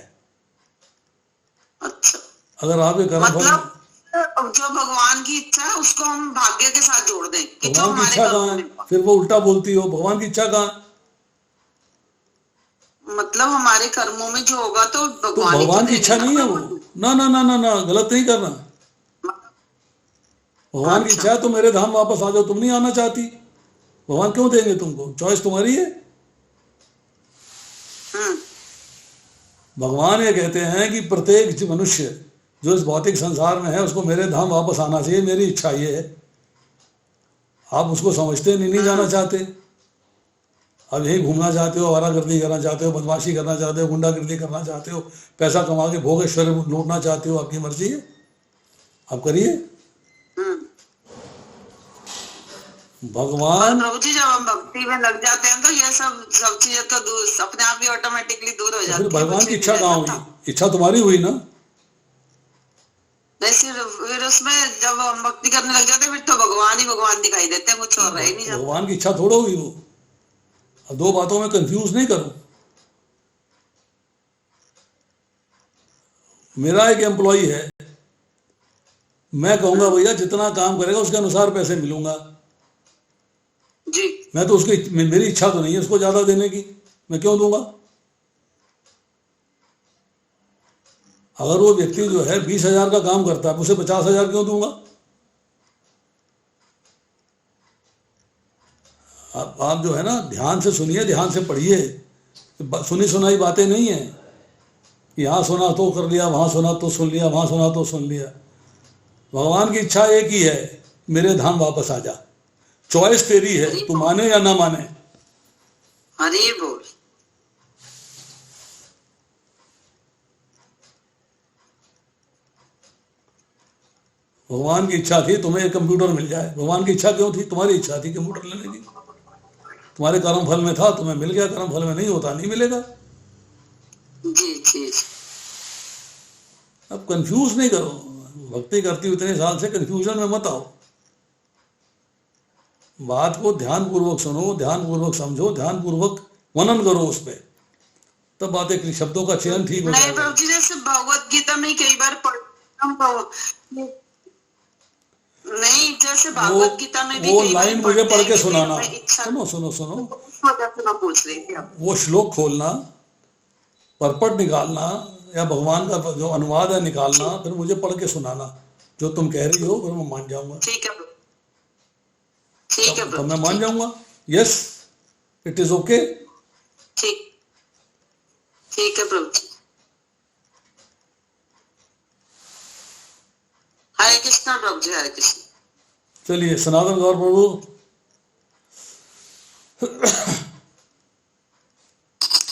अच्छा, अगर आपके कर्म फल, मतलब जो भगवान की इच्छा है उसको हम भाग्य के साथ जोड़ दें कि जो भगवान की हमारे इच्छा कहाँ कर्मों है? में, फिर वो उल्टा बोलती हो, भगवान की इच्छा कहाँ? मतलब हमारे कर्मों में जो होगा तो तो भगवान भगवान की इच्छा नहीं है वो। ना ना ना ना ना, गलत नहीं करना। भगवान की इच्छा है तो मेरे धाम वापस आ जाओ। तुम नहीं आना चाहती, भगवान क्यों देंगे तुमको? चॉइस तुम्हारी है। भगवान ये कहते हैं कि प्रत्येक मनुष्य जो इस भौतिक संसार में है उसको मेरे धाम वापस आना चाहिए, मेरी इच्छा ये है। आप उसको समझते नहीं जाना चाहते। अब यही घूमना चाहते हो, आवारागर्दी करना चाहते हो, बदमाशी करना चाहते हो, गुंडागर्दी करना चाहते हो, पैसा कमा के भोग ऐश्वर्य लूटना चाहते हो, आपकी मर्जी है, आप करिए। भगवान, प्रभु जी, जब हम भक्ति में लग जाते हैं तो ये सब चीजें तो दूर अपने आप ही ऑटोमेटिकली दूर हो जाती है। भगवान की इच्छा कहाँ हुई? इच्छा तुम्हारी हुई ना। फिर उसमें जब हम भक्ति करने लग जाते हैं फिर तो भगवान ही भगवान दिखाई देते हैं, कुछ और रह ही नहीं जाता। भगवान की इच्छा थोड़ा हुई वो। अब दो बातों में कंफ्यूज नहीं करो। मेरा एक एम्प्लॉई है, मैं कहूंगा भैया जितना काम करेगा उसके अनुसार पैसे मिलूंगा जी। मैं तो उसकी, मेरी इच्छा तो नहीं है उसको ज्यादा देने की, मैं क्यों दूंगा? अगर वो व्यक्ति जो है 20,000 का काम करता है उसे 50,000 क्यों दूंगा? आप जो है ना ध्यान से सुनिए, ध्यान से पढ़िए। सुनी सुनाई बातें नहीं है, यहाँ सुना तो कर लिया, वहां सुना तो सुन लिया, वहां सुना तो सुन लिया। भगवान की इच्छा एक ही है, मेरे धाम वापस आ जा। चॉइस तेरी है, तू माने या ना माने। हरि बोल। भगवान की इच्छा थी तुम्हें एक कंप्यूटर मिल जाए। भगवान की इच्छा क्यों थी? तुम्हारी इच्छा थी कंप्यूटर लेने की। तुम्हारे कर्म फल में था, तुम्हें मिल गया। कर्म फल में नहीं होता, नहीं मिलेगा। जी जी। अब कंफ्यूज नहीं करो। भक्ति करती हुई इतने साल से कंफ्यूजन में मत आओ। बात को ध्यान पूर्वक सुनो, ध्यान पूर्वक समझो, ध्यान पूर्वक मनन करो उस पर, तब बातें, शब्दों का चयन ठीक हो नहीं प्रभु जी, जैसे भगवत गीता में कई बार नहीं, जैसे भागवत गीता में भी वो लाइन मुझे पढ़ के सुनाना। सुनो सुनो सुनो, पूछ रही थी। वो श्लोक खोलना, परपट निकालना, या भगवान का जो अनुवाद है निकालना, फिर मुझे पढ़ के सुनाना जो तुम कह रही हो, फिर मैं मान जाऊंगा। ठीक है, ठीक है, तो मैं मान जाऊंगा। Yes, it is okay. ठीक, ठीक है प्रभु जी। हरे कृष्णा प्रभु जी, हरे कृष्ण। चलिए, सनातन गौर प्रभु।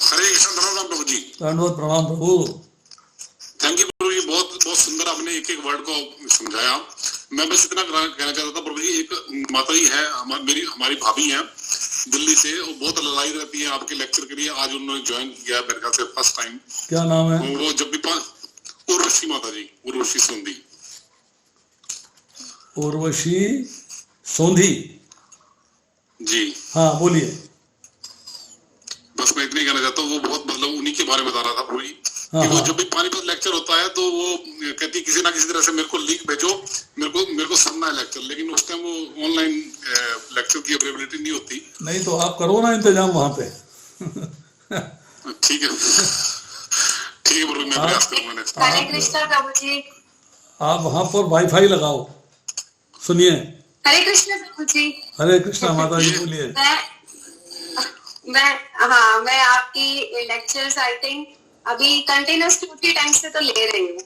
हरे कृष्ण, धन्यवाद प्रभु जी। दंडवत प्रणाम प्रभु। थैंक यू प्रभु जी, बहुत बहुत सुंदर आपने एक एक वर्ड को समझाया। मैं बस इतना कहना चाहता था प्रभु जी, एक माता जी है हमारी भाभी हैं दिल्ली से, वो बहुत लड़ाई रहती है आपके लेक्चर के लिए। आज उन्होंने ज्वाइन किया मेरे ख्याल से फर्स्ट टाइम। क्या नाम है? वो जब भी उर्वशी माता जी, उर्वशी सोंधी। उर्वशी सोंधी जी हाँ बोलिए। बस मैं इतना ही कहना चाहता हूँ, वो बहुत मतलब उन्हीं के बारे में बता रहा था प्रभु जी हाँ, कि वो हाँ। जब भी पानीपत लेक्चर होता है तो वो कहती किसी ना किसी तरह से मेरे को लिंक भेजो, मेरे को सुनना है लेक्चर। लेकिन उस टाइम वो ऑनलाइन लेक्चर की अवेलेबिलिटी नहीं होती। नहीं तो आप करो ना इंतजाम वहां पे। ठीक है प्रभु, मैं प्रयास करूंगा। हरे कृष्णा प्रभु जी। आप वहां पर वाईफाई लगाओ। सुनिए। हरे कृष्णा प्रभु जी। हरे कृष्णा माता जी बोलिए। मैं आपकी लेक्चर्स आई थिंक अभी कंटिन्यूस 2-3 टाइम से तो ले रही हूँ।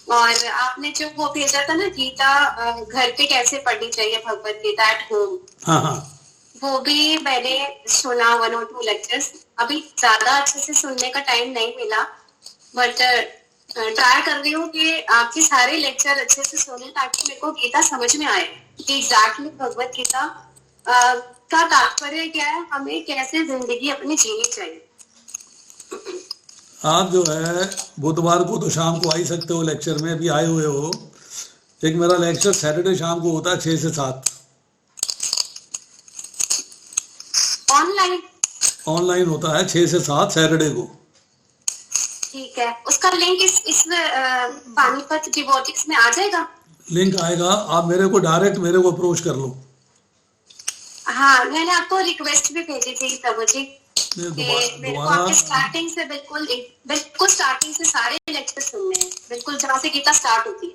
और आपने जो वो भेजा था ना गीता घर पे कैसे पढ़नी चाहिए भगवत गीता एट होम, हाँ हाँ वो भी मैंने सुना 1 और 2 लेक्चर्स। अभी ज्यादा अच्छे से सुनने का टाइम नहीं मिला, बट ट्राई कर रही हूँ कि आपके सारे लेक्चर अच्छे से सुने ताकि मेरे को गीता समझ में आए कि एग्जैक्टली भगवत गीता का तात्पर्य क्या है, हमें कैसे जिंदगी अपनी जीनी चाहिए। आप जो है बुधवार को तो शाम को आ ही सकते हो लेक्चर में, अभी आए हुए हो। एक मेरा लेक्चर सैटरडे शाम को होता है 6 से 7 ऑनलाइन होता है 6 से 7 सैटरडे को। ठीक है, उसका लिंक इस पानीपत डिवोटिक्स में आ जाएगा। लिंक आएगा, आप मेरे को अप्रोच कर लो। हाँ, मैंने आपको रिक्वेस्ट भी भेजी थी प्रभु जी। दोबारा स्टार्टिंग से बिल्कुल स्टार्टिंग से सारे लेक्चर सुनने हैं, बिल्कुल जहाँ से गीता स्टार्ट होती है।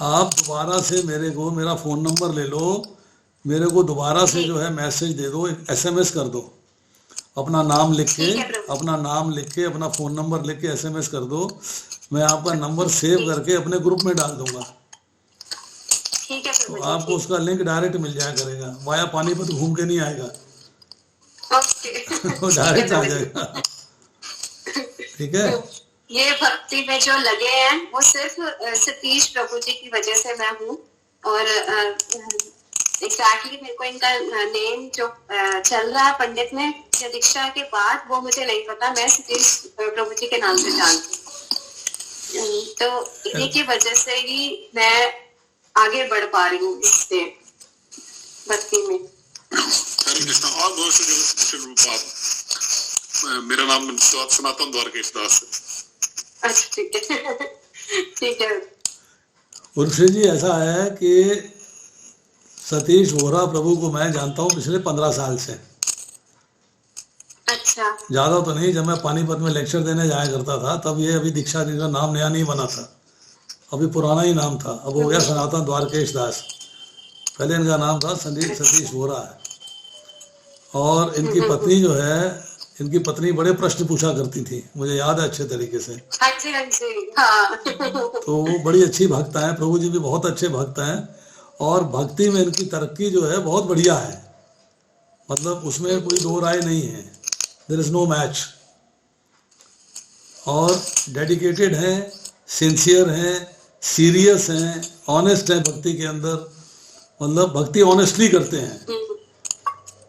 आप दोबारा से मेरे को मेरा फोन नंबर ले लो, मेरे को दोबारा से जो है मैसेज दे दो, एक SMS कर दो, अपना नाम लिख के अपना फोन नंबर लिख के SMS कर दो। मैं आपका नंबर सेव करके अपने ग्रुप में डाल दूंगा। ठीक है तो आपको उसका लिंक डायरेक्ट मिल जाया करेगा, वाया पानीपत घूम के नहीं आएगा। वो डायरेक्ट आ जाएगा। ठीक है। ये भक्ति में जो लगे हैं वो सिर्फ सतीश प्रभु जी की वजह से मैं हूँ। और एग्जैक्टली मेरे को इनका नेम जो चल रहा है पंडित में दीक्षा के बाद, वो मुझे नहीं पता। मैं सतीश प्रभु जी के नाम से जानती हूँ, तो इन्हीं की वजह से ही मैं आगे बढ़ पा रही हूँ इससे भक्ति में। हरे कृष्णा। और बहुत से मेरा नाम सनातन द्वारकेश दास है। अच्छा ठीक है ठीक है। उर्वशी जी, ऐसा है कि सतीश वोरा प्रभु को मैं जानता हूँ पिछले 15 साल से। अच्छा। ज्यादा तो नहीं, जब मैं पानीपत में लेक्चर देने जाया करता था तब ये अभी दीक्षा जी का नाम नया नहीं बना था, अभी पुराना ही नाम था। अब हो गया सनातन द्वारकेश दास। पहले इनका नाम था सतीश वोरा है। और इनकी पत्नी जो है, इनकी पत्नी बड़े प्रश्न पूछा करती थी, मुझे याद है अच्छे तरीके से। हाँ जी हाँ जी हाँ। तो वो बड़ी अच्छी भक्त हैं, प्रभु जी भी बहुत अच्छे भक्त हैं। और भक्ति में इनकी तरक्की जो है बहुत बढ़िया है, मतलब उसमें कोई दो राय नहीं है, देयर इज नो मैच। और डेडिकेटेड हैं, सिंसियर हैं, सीरियस हैं, ऑनेस्ट हैं भक्ति के अंदर, मतलब भक्ति ऑनेस्टली करते हैं।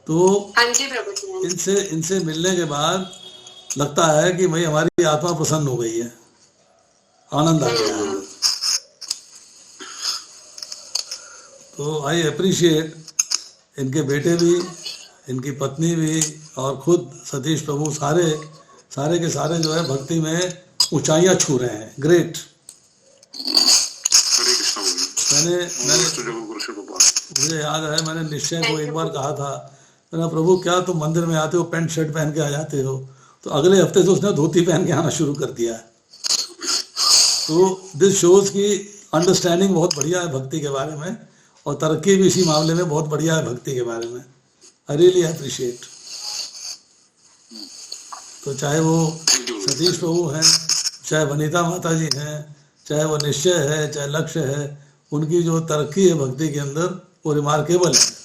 तो इनसे मिलने के बाद लगता है कि भाई हमारी आत्मा प्रसन्न हो गई है, आनंद आ गया है। तो आई अप्रिशिएट इनके बेटे भी, इनकी पत्नी भी, और खुद सतीश प्रभु, सारे के सारे जो है भक्ति में ऊंचाइयां छू रहे हैं। ग्रेट। मुझे याद है मैंने निश्चय को एक बार कहा था, मैंने प्रभु क्या तुम मंदिर में आते हो पैंट शर्ट पहन के आ जाते हो? तो अगले हफ्ते से उसने धोती पहन के आना शुरू कर दिया। तो दिस शोज की अंडरस्टैंडिंग बहुत बढ़िया है भक्ति के बारे में, और तरक्की भी इसी मामले में बहुत बढ़िया है भक्ति के बारे में। I really appreciate. तो चाहे वो सतीश प्रभु हैं, चाहे वनीता माता जी हैं, चाहे वो निश्चय है, चाहे लक्ष्य है, उनकी जो तरक्की है भक्ति के अंदर वो रिमार्केबल है।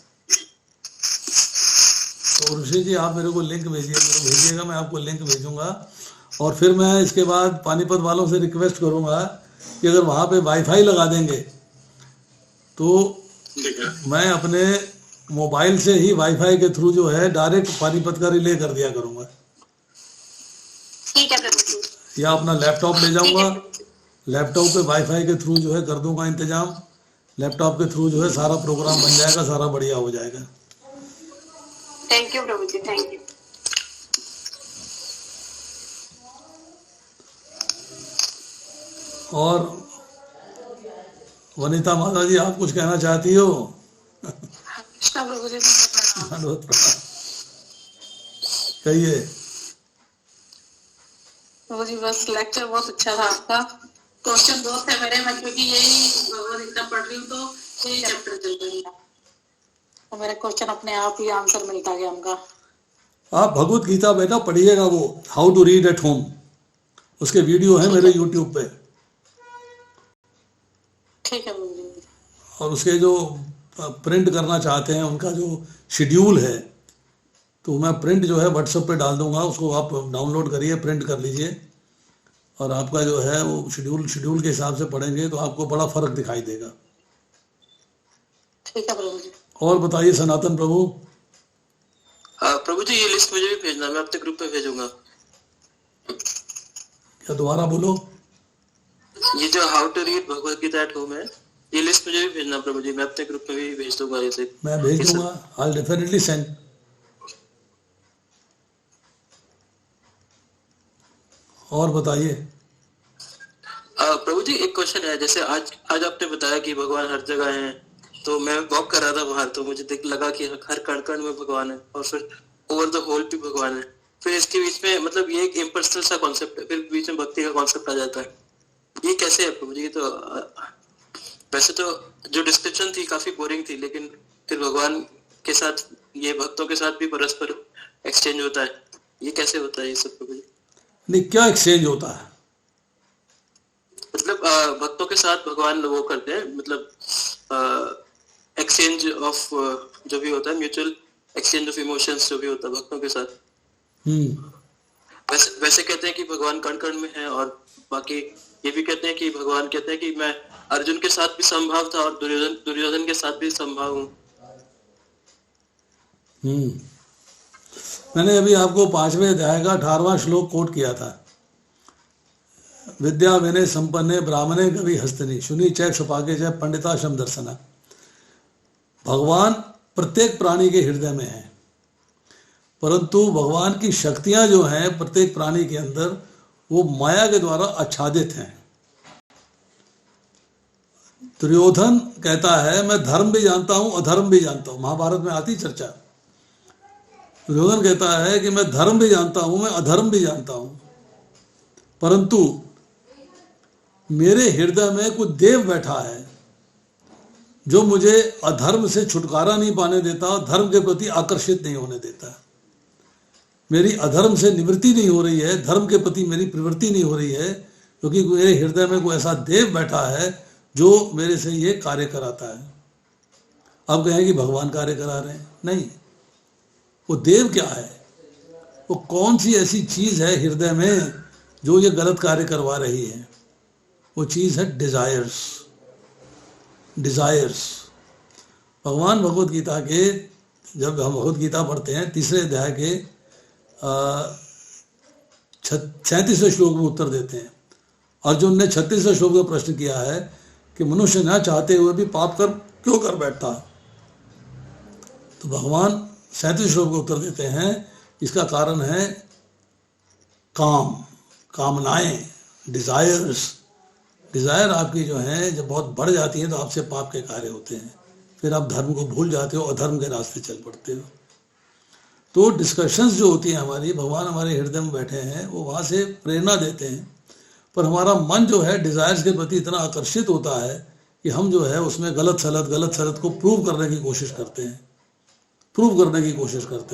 तो ऋषि जी आप मेरे को लिंक भेजिएगा, मैं आपको लिंक भेजूंगा। और फिर मैं इसके बाद पानीपत वालों से रिक्वेस्ट करूंगा कि अगर वहाँ पे वाईफाई लगा देंगे तो ठीक है। मैं अपने मोबाइल से ही वाईफाई के थ्रू जो है डायरेक्ट पानीपत का रिले कर दिया करूंगा, ठीक है प्रभु जी। या अपना लैपटॉप ले जाऊंगा, लैपटॉप पे वाईफाई के थ्रू जो है कर दूंगा इंतजाम, लैपटॉप के थ्रू जो है सारा प्रोग्राम बन जाएगा, सारा बढ़िया हो जाएगा। थैंक यू प्रभु जी, थैंक यू। और वनिता माता जी, आप कुछ कहना चाहती हो? कृष्णा प्रभु जी, धन्यवाद, प्रणाम। कहिए। प्रभु जी बस लेक्चर बहुत अच्छा था आपका। क्वेश्चन बहुत थे मेरे में, क्योंकि यही भगवद गीता पढ़ रही हूँ तो यही चैप्टर चल रही है, तो मेरे क्वेश्चन अपने आप ही आंसर मिलता गया उनका। आप भगवत गीता बेटा पढ़िएगा, वो how to read at home, उसके वीडियो है मेरे यूट्यूब पे। ठीक है प्रभु जी। और उसके जो प्रिंट करना चाहते हैं उनका जो शेड्यूल है, तो मैं प्रिंट जो है व्हाट्सएप पे डाल दूंगा, उसको आप डाउनलोड करिए, प्रिंट कर लीजिए, और आपका जो है वो शेड्यूल के हिसाब से पढ़ेंगे तो आपको बड़ा फर्क दिखाई देगा। ठीक है प्रभु जी। और बताइए सनातन प्रभु। प्रभु जी ये लिस्ट मुझे भी भेजना, मैं अपने ग्रुप पे भेजूंगा। क्या दोबारा बोलो? ये जो how to read Bhagavad Gita at home है, ये लिस्ट मुझे भी भेजना प्रभु जी, मैं अपने ग्रुप में भी भेज दूंगा इसे। मैं भेज दूंगा, आई विल डेफिनेटली सेंड। और बताइए। प्रभु जी एक क्वेश्चन है, जैसे आज आपने बताया कि भगवान हर जगह हैं, तो मैं वॉक कर रहा था बाहर, तो मुझे लगा कि हर कण कण में भगवान है, और फिर ओवर द होल भी भगवान है। फिर इसके बीच में मतलब ये एक इम्पर्सनल सा कॉन्सेप्ट है, फिर बीच में भक्ति का कॉन्सेप्ट आ जाता है, ये कैसे है प्रभु जी? तो वैसे तो जो डिस्क्रिप्शन थी काफी बोरिंग थी, लेकिन फिर भगवान के साथ ये भक्तों के साथ भी परस्पर एक्सचेंज होता है, ये कैसे होता है ये सब प्रभु जी? नहीं, क्या एक्सचेंज होता है? मतलब भक्तों के साथ भगवान वो करते हैं, मतलब एक्सचेंज ऑफ जो भी होता है, म्यूचुअल एक्सचेंज ऑफ इमोशंस जो भी होता है भक्तों के साथ। वैसे कहते हैं कि भगवान कण कण में है, और बाकी ये भी कहते हैं कि भगवान कहते हैं कि मैं अर्जुन के साथ भी संभाव था और दुर्योधन के साथ भी संभाव हूँ। मैंने अभी आपको 5वें अध्याय का 18वां श्लोक कोट किया था। विद्या विनय संपन्ने ब्राह्मणे कवि हस्तनी शुनि चय क्षुपाके चय पंडिता शम दर्शना। भगवान प्रत्येक प्राणी के हृदय में है, परंतु भगवान की शक्तियां जो हैं प्रत्येक प्राणी के अंदर, वो माया के द्वारा आच्छादित हैं। दुर्योधन कहता है मैं धर्म भी जानता हूं अधर्म भी जानता हूं, महाभारत में आती चर्चा। दुर्योधन कहता है कि मैं धर्म भी जानता हूं, मैं अधर्म भी जानता हूं, परंतु मेरे हृदय में कोई देव बैठा है जो मुझे अधर्म से छुटकारा नहीं पाने देता और धर्म के प्रति आकर्षित नहीं होने देता। मेरी अधर्म से निवृत्ति नहीं हो रही है, धर्म के प्रति मेरी प्रवृत्ति नहीं हो रही है, क्योंकि मेरे हृदय में कोई ऐसा देव बैठा है जो मेरे से ये कार्य कराता है। अब कहें कि भगवान कार्य करा रहे हैं, नहीं। वो देव क्या है? वो कौन सी ऐसी चीज है हृदय में जो ये गलत कार्य करवा रही है? वो चीज है डिजायर्स। भगवान भगवत गीता के, जब हम भगवत गीता पढ़ते हैं, 3 अध्याय के 37वें श्लोक में उत्तर देते हैं। अर्जुन ने 36वें श्लोक में प्रश्न किया है कि मनुष्य न चाहते हुए भी पाप कर क्यों कर बैठता? तो भगवान 37वें श्लोक में उत्तर देते हैं, इसका कारण है कामनाएं, डिजायर आपकी जो है जब बहुत बढ़ जाती है तो आपसे पाप के कार्य होते हैं, फिर आप धर्म को भूल जाते हो, अधर्म के रास्ते चल पड़ते हो। तो डिस्कशंस जो होती है हमारी, भगवान हमारे हृदय में बैठे हैं, वो वहाँ से प्रेरणा देते हैं, पर हमारा मन जो है डिजायर्स के प्रति इतना आकर्षित होता है कि हम जो है उसमें गलत सलत को प्रूव करने की कोशिश करते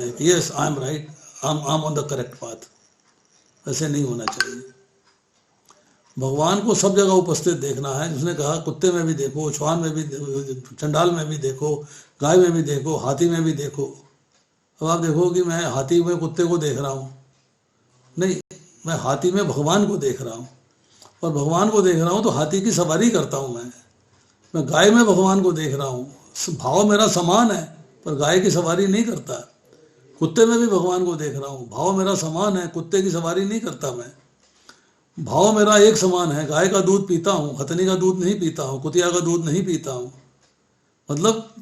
हैं, कि yes I am right, I am on the correct path. ऐसे नहीं होना चाहिए। भगवान को सब जगह उपस्थित देखना है। उसने कहा कुत्ते में भी देखो, श्वान में भी देखो, चंडाल में भी देखो, गाय में भी देखो, हाथी में भी देखो। अब आप देखो कि मैं हाथी में कुत्ते को देख रहा हूँ, नहीं, मैं हाथी में भगवान को देख रहा हूँ, और भगवान को देख रहा हूँ तो हाथी की सवारी करता हूँ। मैं गाय में भगवान को देख रहा हूँ, भाव मेरा समान है पर गाय की सवारी नहीं करता। कुत्ते में भी भगवान को देख रहा हूँ, भाव मेरा समान है, कुत्ते की सवारी नहीं करता। मैं भाव मेरा एक समान है, गाय का दूध पीता हूँ, हथनी का दूध नहीं पीता हूँ, कुतिया का दूध नहीं पीता हूँ। मतलब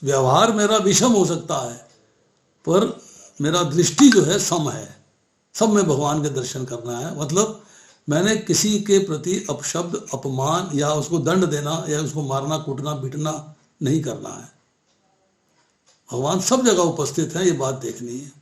व्यवहार मेरा विषम हो सकता है पर मेरा दृष्टि जो है सम है। सब में भगवान के दर्शन करना है। मतलब मैंने किसी के प्रति अपशब्द, अपमान या उसको दंड देना या उसको मारना, कूटना, पीटना नहीं करना है। भगवान सब जगह उपस्थित है, ये बात देखनी है।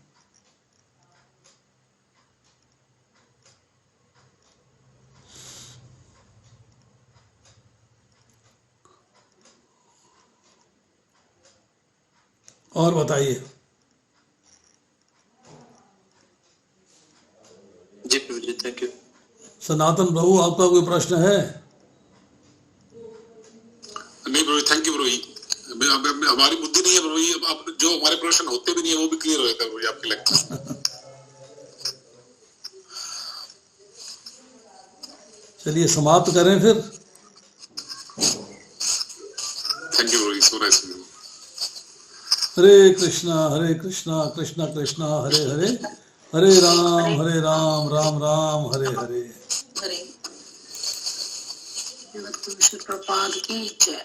और बताइए। जी प्रभु जी, थैंक यू। सनातन प्रभु, आपका कोई प्रश्न है? नहीं प्रभु, थैंक यू प्रभु जी। हमारी बुद्धि नहीं है प्रभु जी, आप जो हमारे प्रश्न होते भी नहीं है वो भी क्लियर हो जाता है प्रभु जी आपके लेक्चर। चलिए समाप्त करें फिर। थैंक यू प्रभु जी। So nice. हरे कृष्णा कृष्णा कृष्णा हरे हरे, हरे राम राम राम हरे हरे। हरे। प्रपाद की जय।